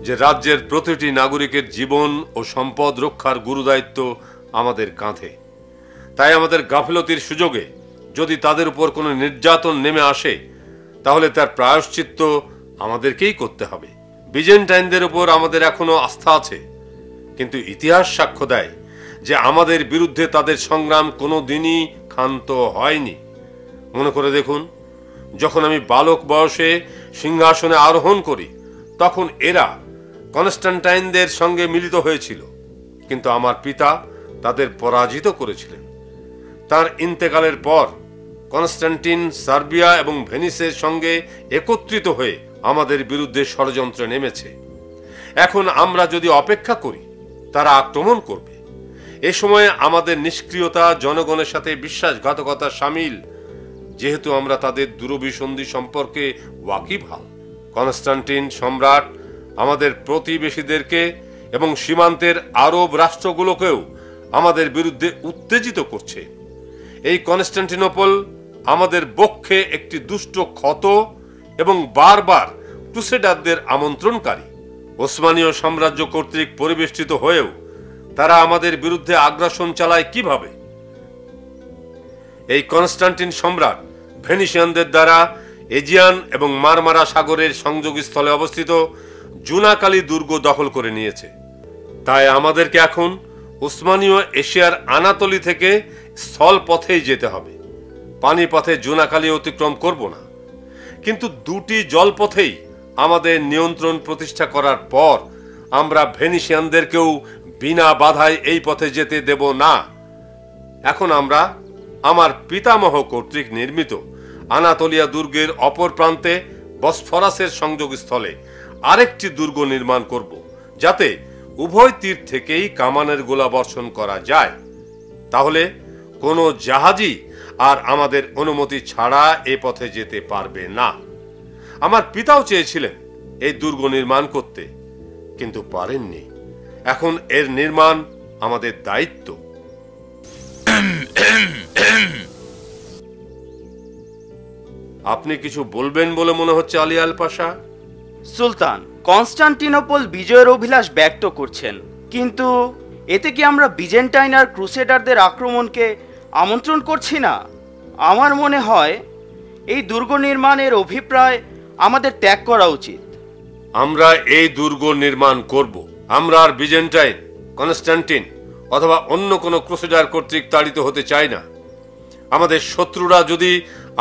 যে রাজ্যের প্রতিটি নাগরিকের জীবন ও সম্পদ রক্ষার গুরুদায়িত্ব আমাদের কাঁধে। তাই আমাদের গাফিলতির সুযোগে যদি তাদের উপর কোনো নির্যাতন নেমে আসে, তাহলে তার প্রায়শ্চিত্ত আমাদেরকেই করতে হবে। বিজেন্টাইনদের উপর আমাদের এখনো আস্থা আছে, কিন্তু ইতিহাস সাক্ষ্য দেয় যে আমাদের বিরুদ্ধে তাদের সংগ্রাম কোনো দিনই ক্ষান্ত হয়নি। মনে করে দেখুন, যখন আমি বালক বয়সে সিংহাসনে আরোহণ করি, তখন এরা কনস্ট্যান্টাইনদের সঙ্গে মিলিত হয়েছিল, কিন্তু আমার পিতা তাদের পরাজিত করেছিলেন। তার ইন্তেকালের পর কনস্ট্যান্টিন সার্বিয়া এবং ভেনিসের সঙ্গে একত্রিত হয়ে আমাদের বিরুদ্ধে ষড়যন্ত্রে নেমেছে। এখন আমরা যদি অপেক্ষা করি, তারা আক্রমণ করবে। এ সময়ে আমাদের নিষ্ক্রিয়তা জনগণের সাথে বিশ্বাসঘাতকতা শামিল, যেহেতু আমরা তাদের দূরভিসন্ধি সম্পর্কে ওয়াকিবহাল। কনস্ট্যান্টিন সম্রাট আমাদের প্রতিবেশীদেরকে এবং সীমান্তের আরব রাষ্ট্রগুলোকেও আমাদের বিরুদ্ধে উত্তেজিত করছে। এই কনস্ট্যান্টিনোপল আমাদের বক্ষে একটি দুষ্ট ক্ষত এবং বারবার ক্রুসেডারদের আমন্ত্রণকারী। ওসমানীয় সাম্রাজ্য কর্তৃক পরিবেষ্টিত হয়েও তারা আমাদের বিরুদ্ধে আগ্রাসন চালায় কিভাবে? এই কনস্ট্যান্টিন সম্রাট ভেনিসিয়ানদের দ্বারা এজিয়ান এবং মারমারা সাগরের সংযোগস্থলে অবস্থিত জুনাকালি দুর্গ দখল করে নিয়েছে। তাই আমাদেরকে এখন উসমানীয় এশিয়ার আনাতলি থেকে স্থল পথেই যেতে হবে। পানি পথে জুনাকালি অতিক্রম করব না, কিন্তু দুটি জলপথেই আমাদের নিয়ন্ত্রণ প্রতিষ্ঠা করার পর আমরা ভেনিসিয়ানদেরকেও বিনা বাধায় এই পথে যেতে দেব না। এখন আমরা আমার পিতামহ কর্তৃক নির্মিত আনাতোলিয়া দুর্গের অপর প্রান্তে বসফরাসের সংযোগস্থলে আরেকটি দুর্গ নির্মাণ করব, যাতে উভয় তীর থেকেই কামানের গোলা বর্ষণ করা যায়। তাহলে কোনো জাহাজই আর আমাদের অনুমতি ছাড়া এ পথে যেতে পারবে না। আমার পিতাও চেয়েছিলেন এই দুর্গ নির্মাণ করতে, কিন্তু পারেননি। এখন এর নির্মাণ আমাদের দায়িত্ব। আপনি কিছু বলবেন বলে মনে হচ্ছে আলী আল পাশা। সুলতান কনস্টান্টিনোপল বিজয়ের অভিলাষ ব্যক্ত করছেন, কিন্তু এতে কি আমরা বিজেন্টাইন আর ক্রুসেডারদের আক্রমণকে আমন্ত্রণ করছি না? আমার মনে হয় এই দুর্গ নির্মাণের অভিপ্রায় আমাদের ত্যাগ করা উচিত। আমরা এই দুর্গ নির্মাণ করব। আমরা আর বিজেন্টাইন, কনস্টান্টিন অথবা অন্য কোনো ক্রুসেডার কর্তৃক তাড়িত হতে চাই না। আমাদের শত্রুরা যদি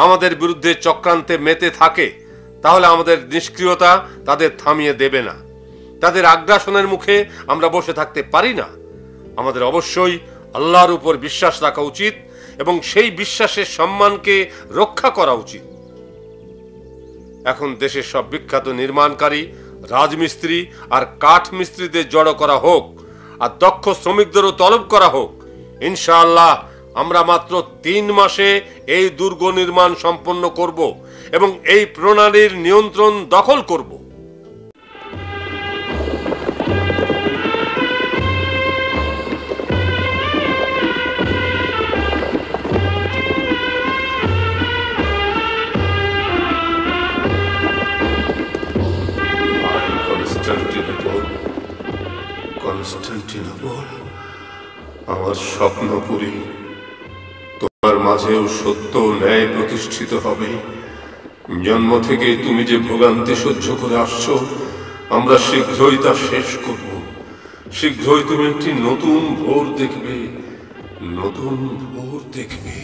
আমাদের বিরুদ্ধে চক্রান্তে মেতে থাকে, তাহলে আমাদের নিষ্ক্রিয়তা তাদের থামিয়ে দেবে না। তাদের আগ্রাসনের মুখে আমরা বসে থাকতে পারি না। আমাদের অবশ্যই আল্লাহর উপর বিশ্বাস রাখা উচিত এবং সেই বিশ্বাসের সম্মানকে রক্ষা করা উচিত। এখন দেশের সব বিখ্যাত নির্মাণকারী, রাজমিস্ত্রি আর কাঠ মিস্ত্রিদের জড়ো করা হোক, আর দক্ষ শ্রমিকদেরও তলব করা হোক। ইনশাআল্লাহ আমরা মাত্র 3 মাসে এই দুর্গ নির্মাণ সম্পন্ন করব এবং এই প্রণালীর নিয়ন্ত্রণ দখল করব। কনস্টান্টিনোপল, আমার স্বপ্নপুরী, তোমার মাঝেও সত্য ন্যায় প্রতিষ্ঠিত হবে। জন্ম থেকে তুমি যে ভোগান্তি সহ্য করে আসছো, আমরা শীঘ্রই তা শেষ করব। শীঘ্রই তুমি একটি নতুন ভোর দেখবে, নতুন ভোর দেখবে।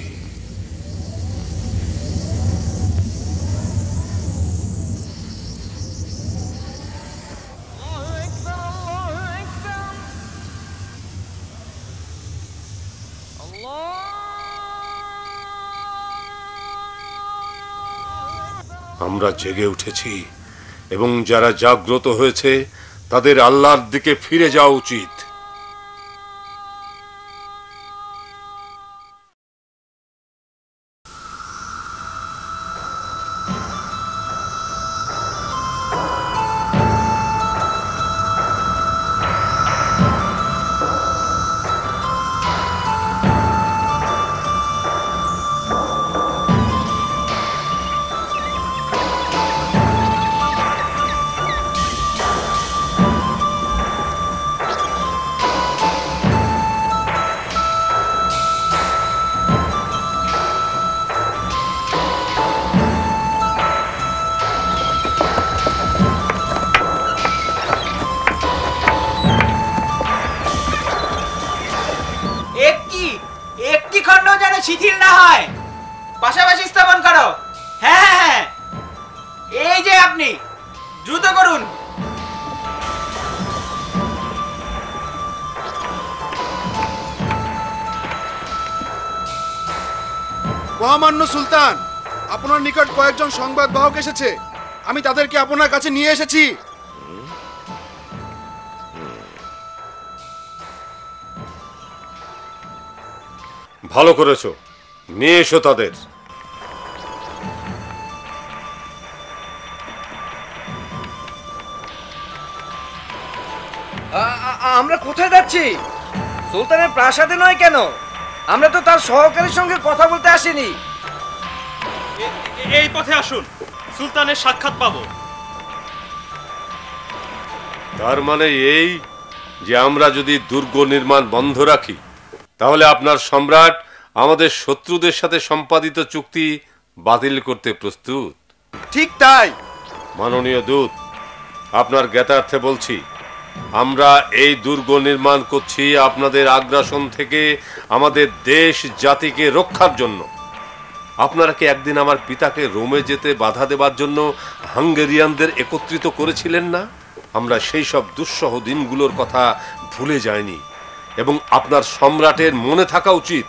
আমরা জেগে উঠেছি এবং যারা জাগ্রত হয়েছে তাদের আল্লাহর দিকে ফিরে যাওয়া উচিত। শিথিল না হয়, পাশাপাশি স্থাপন করো। হ্যাঁ, এই যে আপনি দ্রুত করুন। মহামান্য সুলতান, আপনার নিকট কয়েকজন সংবাদ বাহক এসেছে। আমি তাদেরকে আপনার কাছে নিয়ে এসেছি। ভালো করেছো, নিয়ে এসো তাদের। আমরা কোথায় যাচ্ছি? সুলতানের প্রাসাদে নয় কেন? আমরা তো তার সহকারীর সঙ্গে কথা বলতে আসিনি। এই পথে আসুন, সুলতানের সাক্ষাৎ পাবো। তার মানে এই যে আমরা যদি দুর্গ নির্মাণ বন্ধ রাখি, তাহলে আপনার সম্রাট আমাদের শত্রুদের সাথে সম্পাদিত চুক্তি বাতিল করতে প্রস্তুত? ঠিক তাই। মাননীয় দূত, আপনার জ্ঞাতার্থে বলছি, আমরা এই দুর্গ নির্মাণ করছি আপনাদের আগ্রাসন থেকে আমাদের দেশ জাতিকে রক্ষার জন্য। আপনারা কি একদিন আমার পিতাকে রোমে যেতে বাধা দেবার জন্য হাঙ্গেরিয়ানদের একত্রিত করেছিলেন না? আমরা সেই সব দুঃসহ দিনগুলোর কথা ভুলে যাইনি, এবং আপনার সম্রাটের মনে থাকা উচিত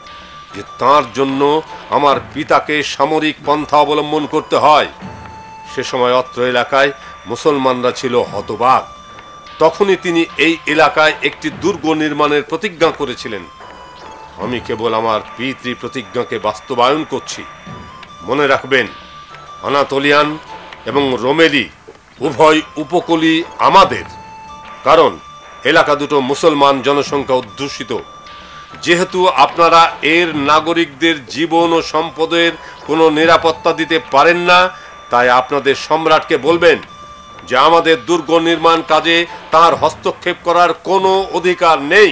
যে তার জন্য আমার পিতাকে সামরিক পন্থা অবলম্বন করতে হয়। সে সময় অত্র এলাকায় মুসলমানরা ছিল হতবাক। তখনই তিনি এই এলাকায় একটি দুর্গ নির্মাণের প্রতিজ্ঞা করেছিলেন। আমি কেবল আমার পিতৃ প্রতিজ্ঞাকে বাস্তবায়ন করছি। মনে রাখবেন, আনাতোলিয়ান এবং রোমেলি উভয় উপকূলই আমাদের, কারণ এলাকা দুটো মুসলমান জনসংখ্যা অধ্যুষিত। যেহেতু আপনারা এর নাগরিকদের জীবন ও সম্পদের কোনো নিরাপত্তা দিতে পারেন না, তাই আপনাদের সম্রাটকে বলবেন যে আমাদের দুর্গ নির্মাণ কাজে তার হস্তক্ষেপ করার কোনো অধিকার নেই।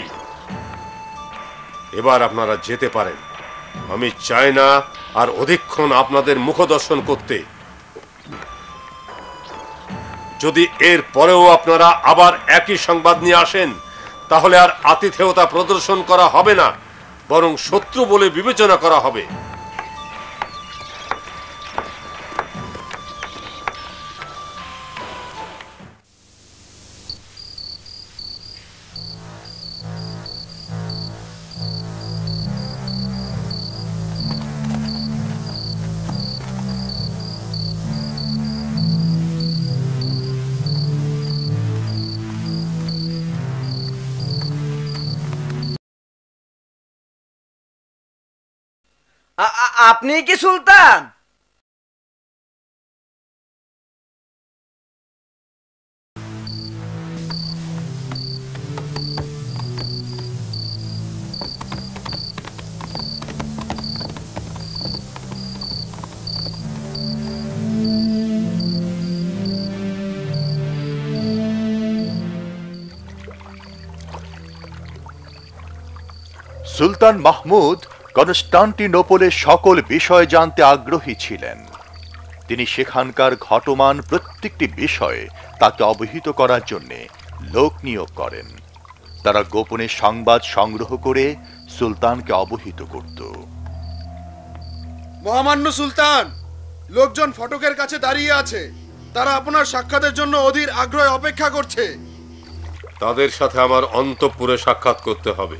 এবার আপনারা যেতে পারেন। আমি চাই না আর অধিকক্ষণ আপনাদের মুখদর্শন করতে। যদি এর পরেও আপনারা আবার একই সংবাদ নিয়ে আসেন, তাহলে আর আতিথেয়তা প্রদর্শন করা হবে না, বরং শত্রু বলে বিবেচনা করা হবে। আপনি কি সুলতান? সুলতান মাহমুদ কনস্টান্টিনোপলের সকল বিষয় জানতে আগ্রহী ছিলেন। তিনি সেখানকার ঘটমান প্রত্যেকটি বিষয়ে তাকে অবহিত করার জন্য লোক নিয়োগ করেন। তারা গোপনে সংবাদ সংগ্রহ করে সুলতানকে অবহিত করত। মহামান্য সুলতান, লোকজন ফটকের কাছে দাঁড়িয়ে আছে। তারা আপনার সাক্ষাতের জন্য অধীর আগ্রহে অপেক্ষা করছে। তাদের সাথে আমার অন্তঃপুরে সাক্ষাৎ করতে হবে।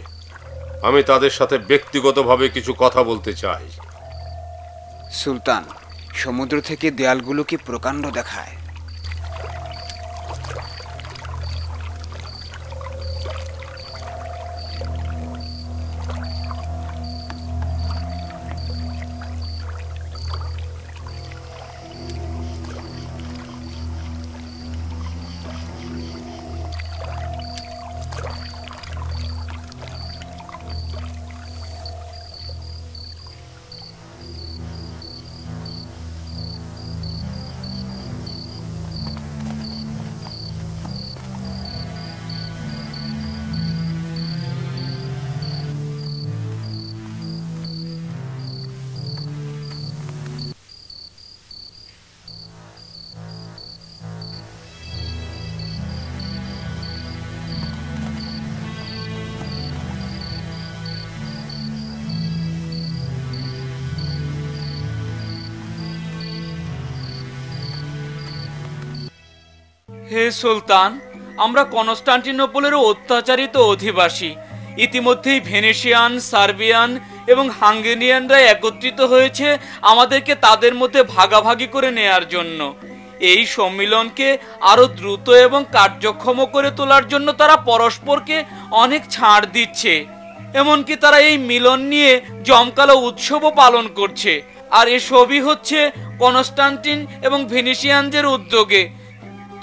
আমি তাদের সাথে ব্যক্তিগতভাবে কিছু কথা বলতে চাই। সুলতান, সমুদ্র থেকে দেয়ালগুলো কি প্রকাণ্ড দেখায়? হে সুলতান, আমরা কনস্টান্টিনোপলের অত্যাচারিত অধিবাসী। ইতিমধ্যেই ভেনেশিয়ান, সার্বিয়ান এবং হাঙ্গেরিয়ানরা একত্রিত হয়েছে আমাদেরকে তাদের মধ্যে ভাগাভাগি করে নেয়ার জন্য। এই সম্মিলনকে আরো দ্রুত এবং কার্যক্ষম করে তোলার জন্য তারা পরস্পরকে অনেক ছাড় দিচ্ছে। এমনকি তারা এই মিলন নিয়ে জমকালো উৎসবও পালন করছে। আর এসবই হচ্ছে কনস্টান্টিন এবং ভেনিসিয়ানদের উদ্যোগে।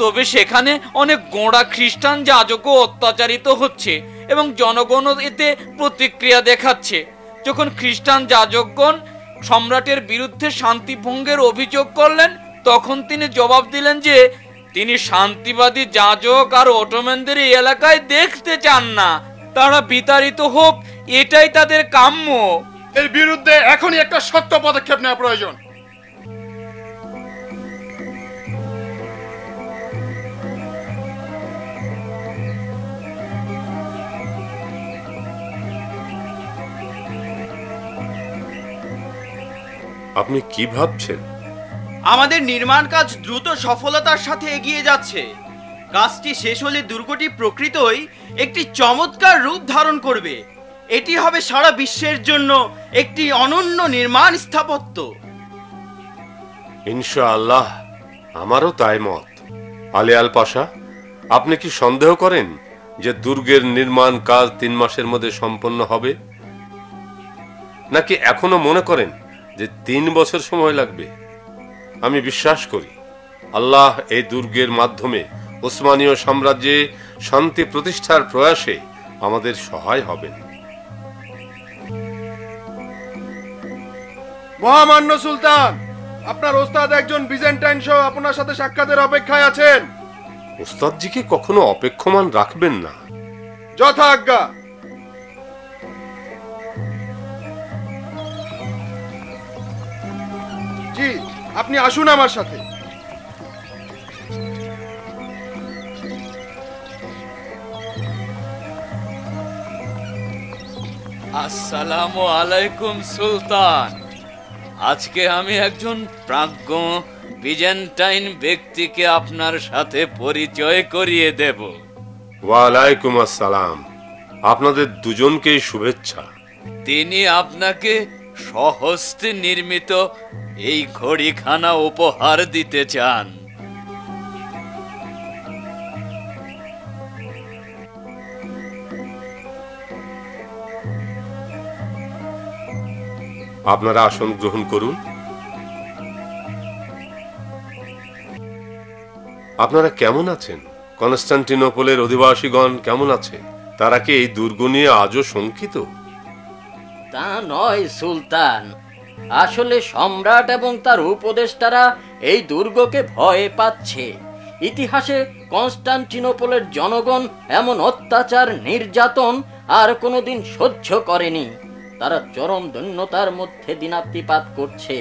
তবে সেখানে অনেক গোঁড়া খ্রিস্টান যাজকও অত্যাচারিত হচ্ছে এবং জনগণও এতে প্রতিক্রিয়া দেখাচ্ছে। যখন খ্রিস্টান যাজকগণ সম্রাটের বিরুদ্ধে শান্তিভঙ্গের অভিযোগ করলেন, তখন তিনি জবাব দিলেন যে তিনি শান্তিবাদী যাজক আর অটোম্যানদের এই এলাকায় দেখতে চান না। তারা বিতাড়িত হোক, এটাই তাদের কাম্য। এর বিরুদ্ধে এখনই একটা শক্ত পদক্ষেপ নেওয়া প্রয়োজন। আপনি কি ভাবছেন? আমাদের নির্মাণ কাজ দ্রুত সফলতার সাথে এগিয়ে যাচ্ছে। কাজটি শেষ হলে দুর্গটি প্রকৃতই একটি চমৎকার রূপ ধারণ করবে। এটি হবে সারা বিশ্বের জন্য একটি অনন্য নির্মাণ স্থাপত্য। ইনশাআল্লাহ, আমারও তাই মত। আলী আল পাশা, আপনি কি সন্দেহ করেন যে দুর্গের নির্মাণ কাজ 3 মাসের মধ্যে সম্পন্ন হবে, নাকি এখনো মনে করেন যে 3 বছর সময় লাগবে? আমি বিশ্বাস করি আল্লাহ এই দুর্গের মাধ্যমে ওসমানীয় সাম্রাজ্যে শান্তি প্রতিষ্ঠার প্রয়াসে আমাদের সহায় হবেন। মহামান্য সুলতান, আপনার ওস্তাদ একজন বিজেন্টাইন সহ আপনার সাথে সাক্ষাতের অপেক্ষায় আছেন। ওস্তাদজিকে কখনো অপেক্ষমান রাখবেন না। যথা আজ্ঞা। জি, আপনি আসুন আমার সাথে। আসসালামু আলাইকুম সুলতান। আজকে আমি একজন প্রাজ্ঞ বিজেন্টাইন ব্যক্তিকে আপনার সাথে পরিচয় করিয়ে দেব। ওয়ালাইকুম আসসালাম। আপনাদের দুজনকেই শুভেচ্ছা। তিনি আপনাকে স্বহস্তে নির্মিত এই ঘড়িখানা উপহার দিতে চান। আপনারা আসন গ্রহণ করুন। আপনারা কেমন আছেন? কনস্টান্টিনোপলের অধিবাসীগণ কেমন আছে? তারা কি এই দুর্গ নিয়ে আজও শঙ্কিত? তা নয় সুলতান, আসলে সম্রাট এবং তার উপদেষ্টারা এই দুর্গকে ভয় পাচ্ছে। ইতিহাসে কনস্টান্টিনোপলের জনগণ এমন অত্যাচার নির্যাতন আর কোনোদিন সহ্য করেনি। তারা চরম দৈন্যতার মধ্যে দিনাতিপাত করছে।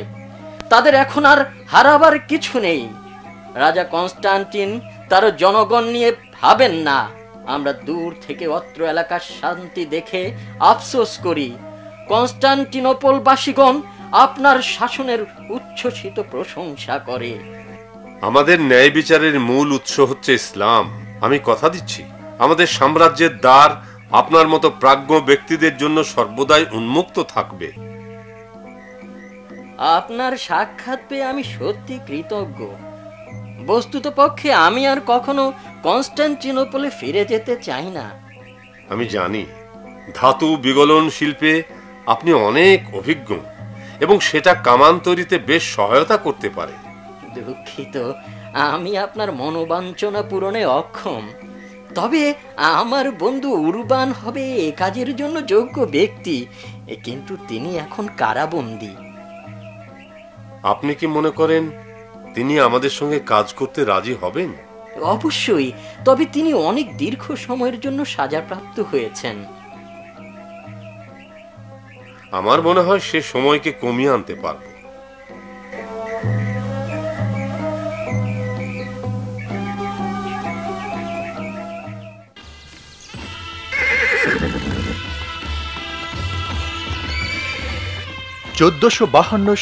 তাদের এখন আর হারাবার কিছু নেই। রাজা কনস্টান্টিন তার জনগণ নিয়ে ভাবেন না। আমরা দূর থেকে অত্র এলাকার শান্তি দেখে আফসোস করি। কনস্টান্টিনোপলবাসীগণ আপনার শাসনের উচ্ছ্বসিত প্রশংসা করে। আমাদের ন্যায় বিচারের মূল উৎস হচ্ছে ইসলাম। আমি কথা দিচ্ছি, আমাদের সাম্রাজ্যের দ্বার আপনার মতো প্রাজ্ঞ ব্যক্তিদের জন্য সর্বদাই উন্মুক্ত থাকবে। আপনার সাক্ষাৎ পেয়ে আমি সত্যি কৃতজ্ঞ। বস্তুত পক্ষে আমি আর কখনো কনস্টান্টিনোপলে ফিরে যেতে চাই না। আমি জানি ধাতু বিগলন শিল্পে আপনি অনেক অভিজ্ঞ এবং সেটা কামান তৈরিতে বেশ সহায়তা করতে পারে। দুঃখিত, আমি আপনার মনোবাঞ্ছনা পূরণে অক্ষম। তবে আমার বন্ধু উরবান হবে এ কাজের জন্য যোগ্য ব্যক্তি, কিন্তু তিনি এখন কারাবন্দী। আপনি কি মনে করেন তিনি আমাদের সঙ্গে কাজ করতে রাজি হবেন? অবশ্যই, তবে তিনি অনেক দীর্ঘ সময়ের জন্য সাজাপ্রাপ্ত হয়েছেন। আমার মনে হয় সে সময়কে কমিয়ে আনতে পারব।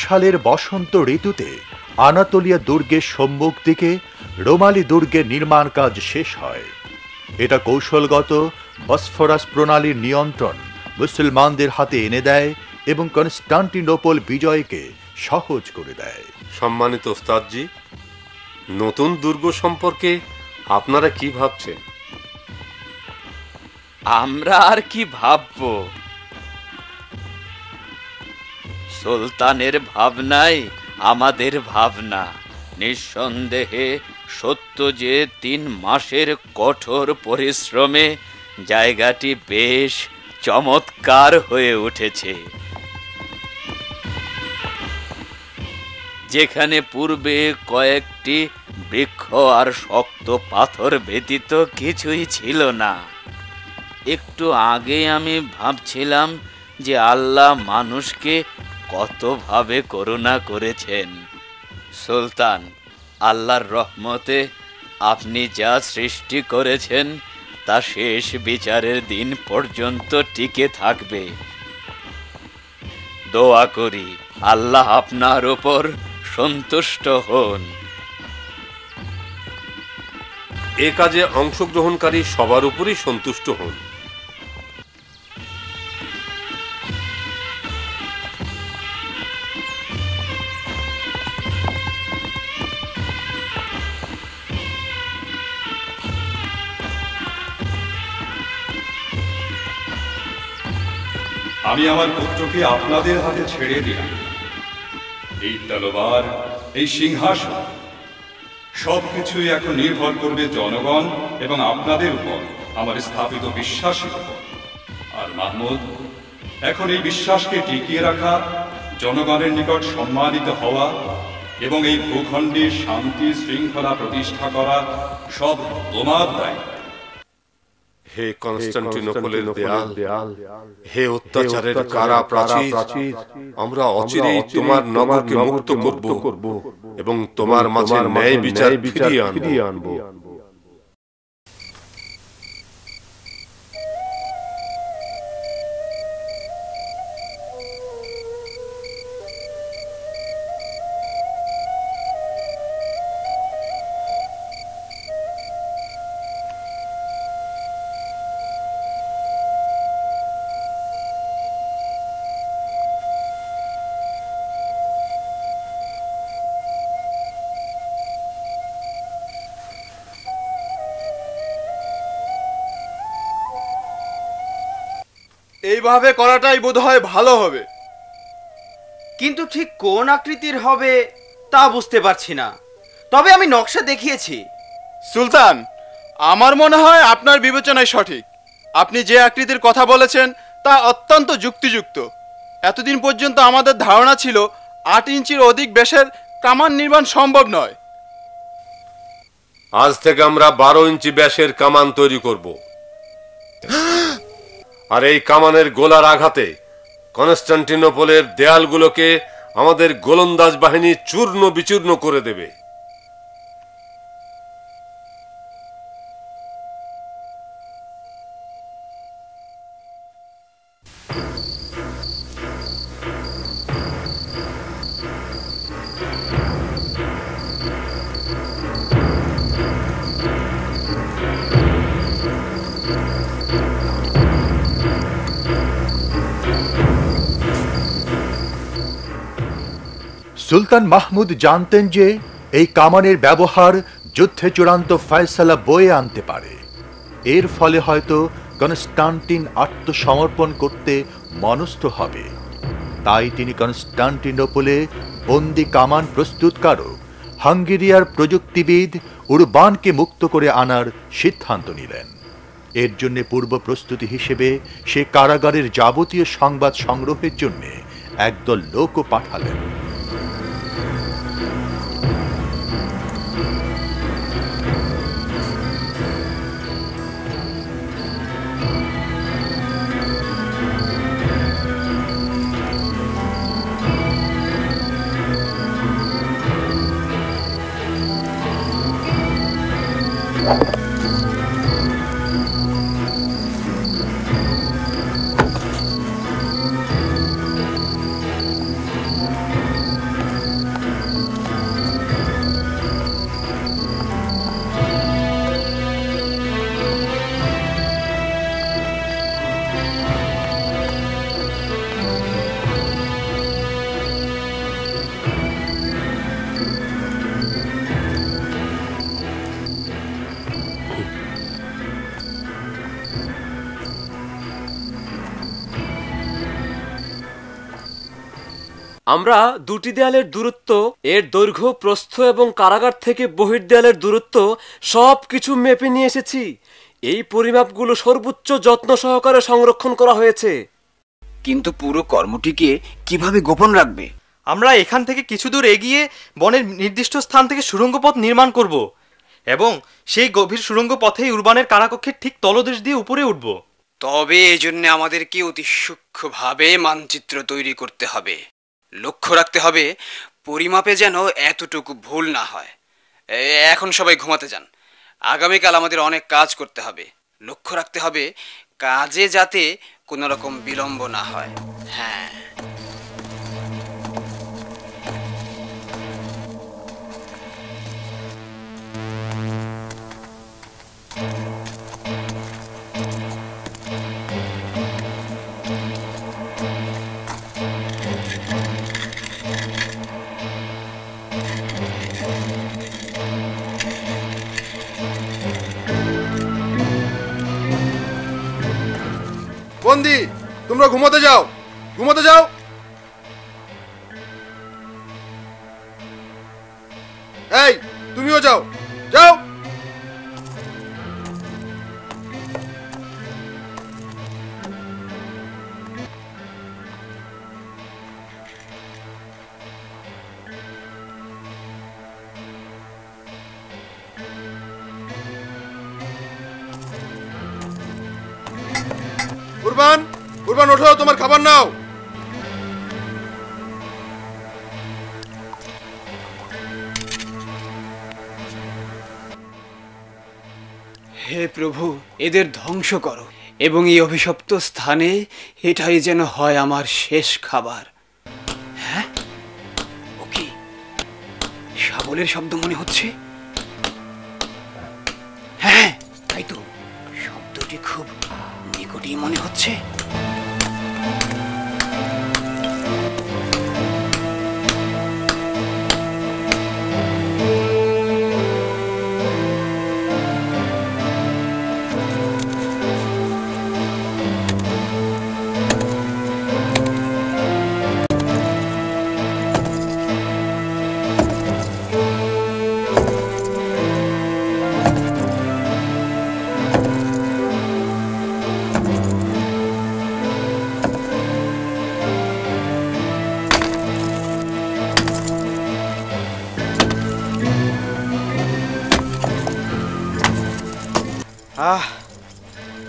সালের বসন্ত ঋতুতে আনাতোলিয়া দুর্গের সম্মুখ দিকে রোমালি দুর্গের নির্মাণ কাজ শেষ হয়। এটা কৌশলগত বসফরাস প্রণালীর নিয়ন্ত্রণ মুসলমানদের হাতে এনে দেয় এবং কনস্টান্টিনোপল বিজয়কে সহজ করে দেয়। সম্মানিত ওস্তাদজি, নতুন দুর্গ সম্পর্কে আপনারা কি ভাবছেন? আমরা আর কি ভাববো? সুলতানের ভাবনাই আমাদের ভাবনা। নিঃসন্দেহে সত্য যে 3 মাসের কঠোর পরিশ্রমে জায়গাটি বেশ চমৎকার হয়ে উঠেছে। যেখানে পূর্বে কয়েকটি বৃক্ষ আর শক্ত পাথর ব্যতীত কিছুই ছিল না। একটু আগে আমি ভাবছিলাম যে আল্লাহ মানুষকে কতভাবে করুণা করেছেন। সুলতান, আল্লাহর রহমতে আপনি যা সৃষ্টি করেছেন তা শেষ বিচারের দিন পর্যন্ত টিকে থাকবে। দোয়া করি আল্লাহ আপনার উপর সন্তুষ্ট হন। এ কাজে অংশগ্রহণকারী সবার উপরই সন্তুষ্ট হন। আমি আমার পুত্রকে আপনাদের হাতে ছেড়ে দিলাম। এই তলোয়ার, এই সিংহাসন সবকিছুই এখন নির্ভর করবে জনগণ এবং আপনাদের উপর, আমার স্থাপিত বিশ্বাসের উপর। আর মাহমুদ, এখন এই বিশ্বাসকে টিকিয়ে রাখা, জনগণের নিকট সম্মানিত হওয়া এবং এই ভূখণ্ডে শান্তি শৃঙ্খলা প্রতিষ্ঠা করা সব তোমার দায়িত্ব। হে কনস্টান্টিনোপলের দেয়াল, হে অত্যাচারের কারা প্রাচীর, আমরা অচিরেই তোমার নগরকে মুক্ত করব এবং তোমার মাঝে ন্যায় বিচার ফিরিয়ে আনব। এইভাবে করাটাই বোধহয় ভালো হবে। কিন্তু ঠিক কোন আকৃতির হবে তা বুঝতে পারছি না, তবে আমি নকশা দেখিয়েছি। সুলতান, আমার মনে হয় আপনার বিবেচনায় সঠিক। আপনি যে আকৃতির কথা বলেছেন তা অত্যন্ত যুক্তিযুক্ত। এতদিন পর্যন্ত আমাদের ধারণা ছিল 8 ইঞ্চির অধিক ব্যাসের কামান নির্মাণ সম্ভব নয়। আজ থেকে আমরা 12 ইঞ্চি ব্যাসের কামান তৈরি করব। আর এই কামানের গোলার আঘাতে কনস্টান্টিনোপলের দেয়ালগুলোকে আমাদের গোলন্দাজ বাহিনী চূর্ণ বিচূর্ণ করে দেবে। সুলতান মাহমুদ জানতেন যে এই কামানের ব্যবহার যুদ্ধে চূড়ান্ত ফয়সালা বয়ে আনতে পারে। এর ফলে হয়তো কনস্টান্টিন আত্মসমর্পণ করতে মনস্থ হবে। তাই তিনি কনস্টান্টিনোপলে বন্দি কামান প্রস্তুতকারক হাঙ্গেরিয়ার প্রযুক্তিবিদ উরবানকে মুক্ত করে আনার সিদ্ধান্ত নিলেন। এর জন্য পূর্ব প্রস্তুতি হিসেবে সে কারাগারের যাবতীয় সংবাদ সংগ্রহের জন্য একদল লোকও পাঠালেন। আমরা দুটি দেয়ালের দূরত্ব, এর দৈর্ঘ্য, প্রস্থ এবং কারাগার থেকে বহির্দেয়ালের দূরত্ব সবকিছু মেপে নিয়ে এসেছি। এই পরিমাপগুলো সর্বোচ্চ যত্ন সহকারে সংরক্ষণ করা হয়েছে। কিন্তু পুরো কর্মটিকে কিভাবে গোপন রাখবে? আমরা এখান থেকে কিছু দূর এগিয়ে বনের নির্দিষ্ট স্থান থেকে সুড়ঙ্গ পথ নির্মাণ করব এবং সেই গভীর সুড়ঙ্গ পথেই উরবানের কারাকক্ষের ঠিক তলদেশ দিয়ে উপরে উঠব। তবে এজন্য আমাদেরকে অতি সূক্ষ্মভাবে মানচিত্র তৈরি করতে হবে। লক্ষ্য রাখতে হবে পরিমাপে যেন এতটুকু ভুল না হয়। এখন সবাই ঘুমাতে যান। আগামীকাল আমাদের অনেক কাজ করতে হবে। লক্ষ্য রাখতে হবে কাজে যাতে কোনো রকম বিলম্ব না হয়। হ্যাঁ। বন্দি, তোমরা ঘুমোতে যাও, ঘুমোতে যাও। এই, তুমিও যাও, যাও। কুরবান, কুরবান ওঠো, তোমার খাবার নাও। হে প্রভু, এদের ধ্বংস করো এবং এই অভিশপ্ত স্থানে এটাই যেন হয় আমার শেষ খাবার। হ্যাঁ, ও কি শাবলের শব্দ মনে হচ্ছে? হ্যাঁ, তাই তো, শব্দটি খুব নিকটেই মনে হচ্ছে।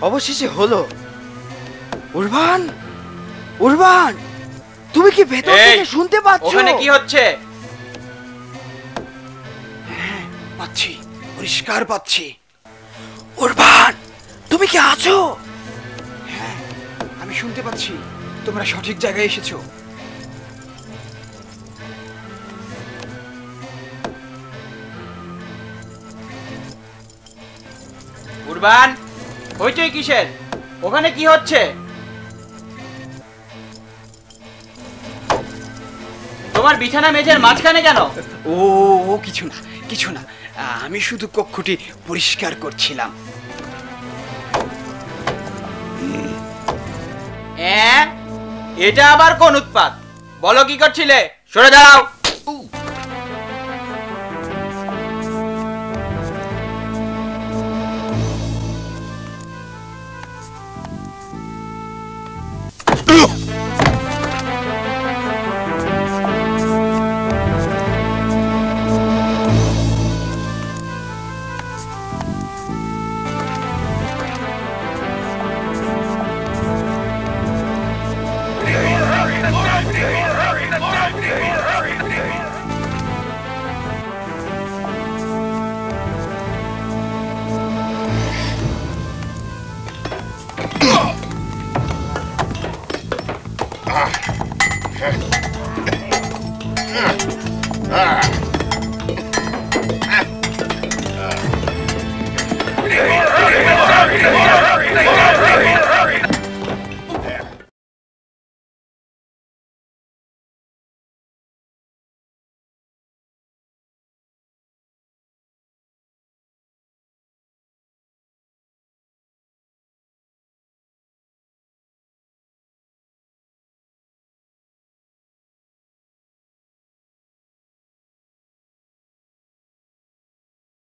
অবশেষে হলো। উরবান, উরবান, তুমি কি ভেতর থেকে শুনতে পাচ্ছ? ওখানে কি হচ্ছে? হ্যাঁ, পাচ্ছি, পরিষ্কার পাচ্ছি। উরবান, তুমি কি আছো? হ্যাঁ, আমি শুনতে পাচ্ছি। তোমরা সঠিক জায়গায় এসেছো। উরবান, হইচই কিসের? ওখানে কি হচ্ছে? তোমার বিছানা মেঝের মাঝখানে কেন? ও কিছু না, কিছু না, আমি শুধু কক্ষটি পরিষ্কার করছিলাম। এটা আবার কোন উৎপাত? বলো কি করছিলে? সরে দাও। হ্যাঁ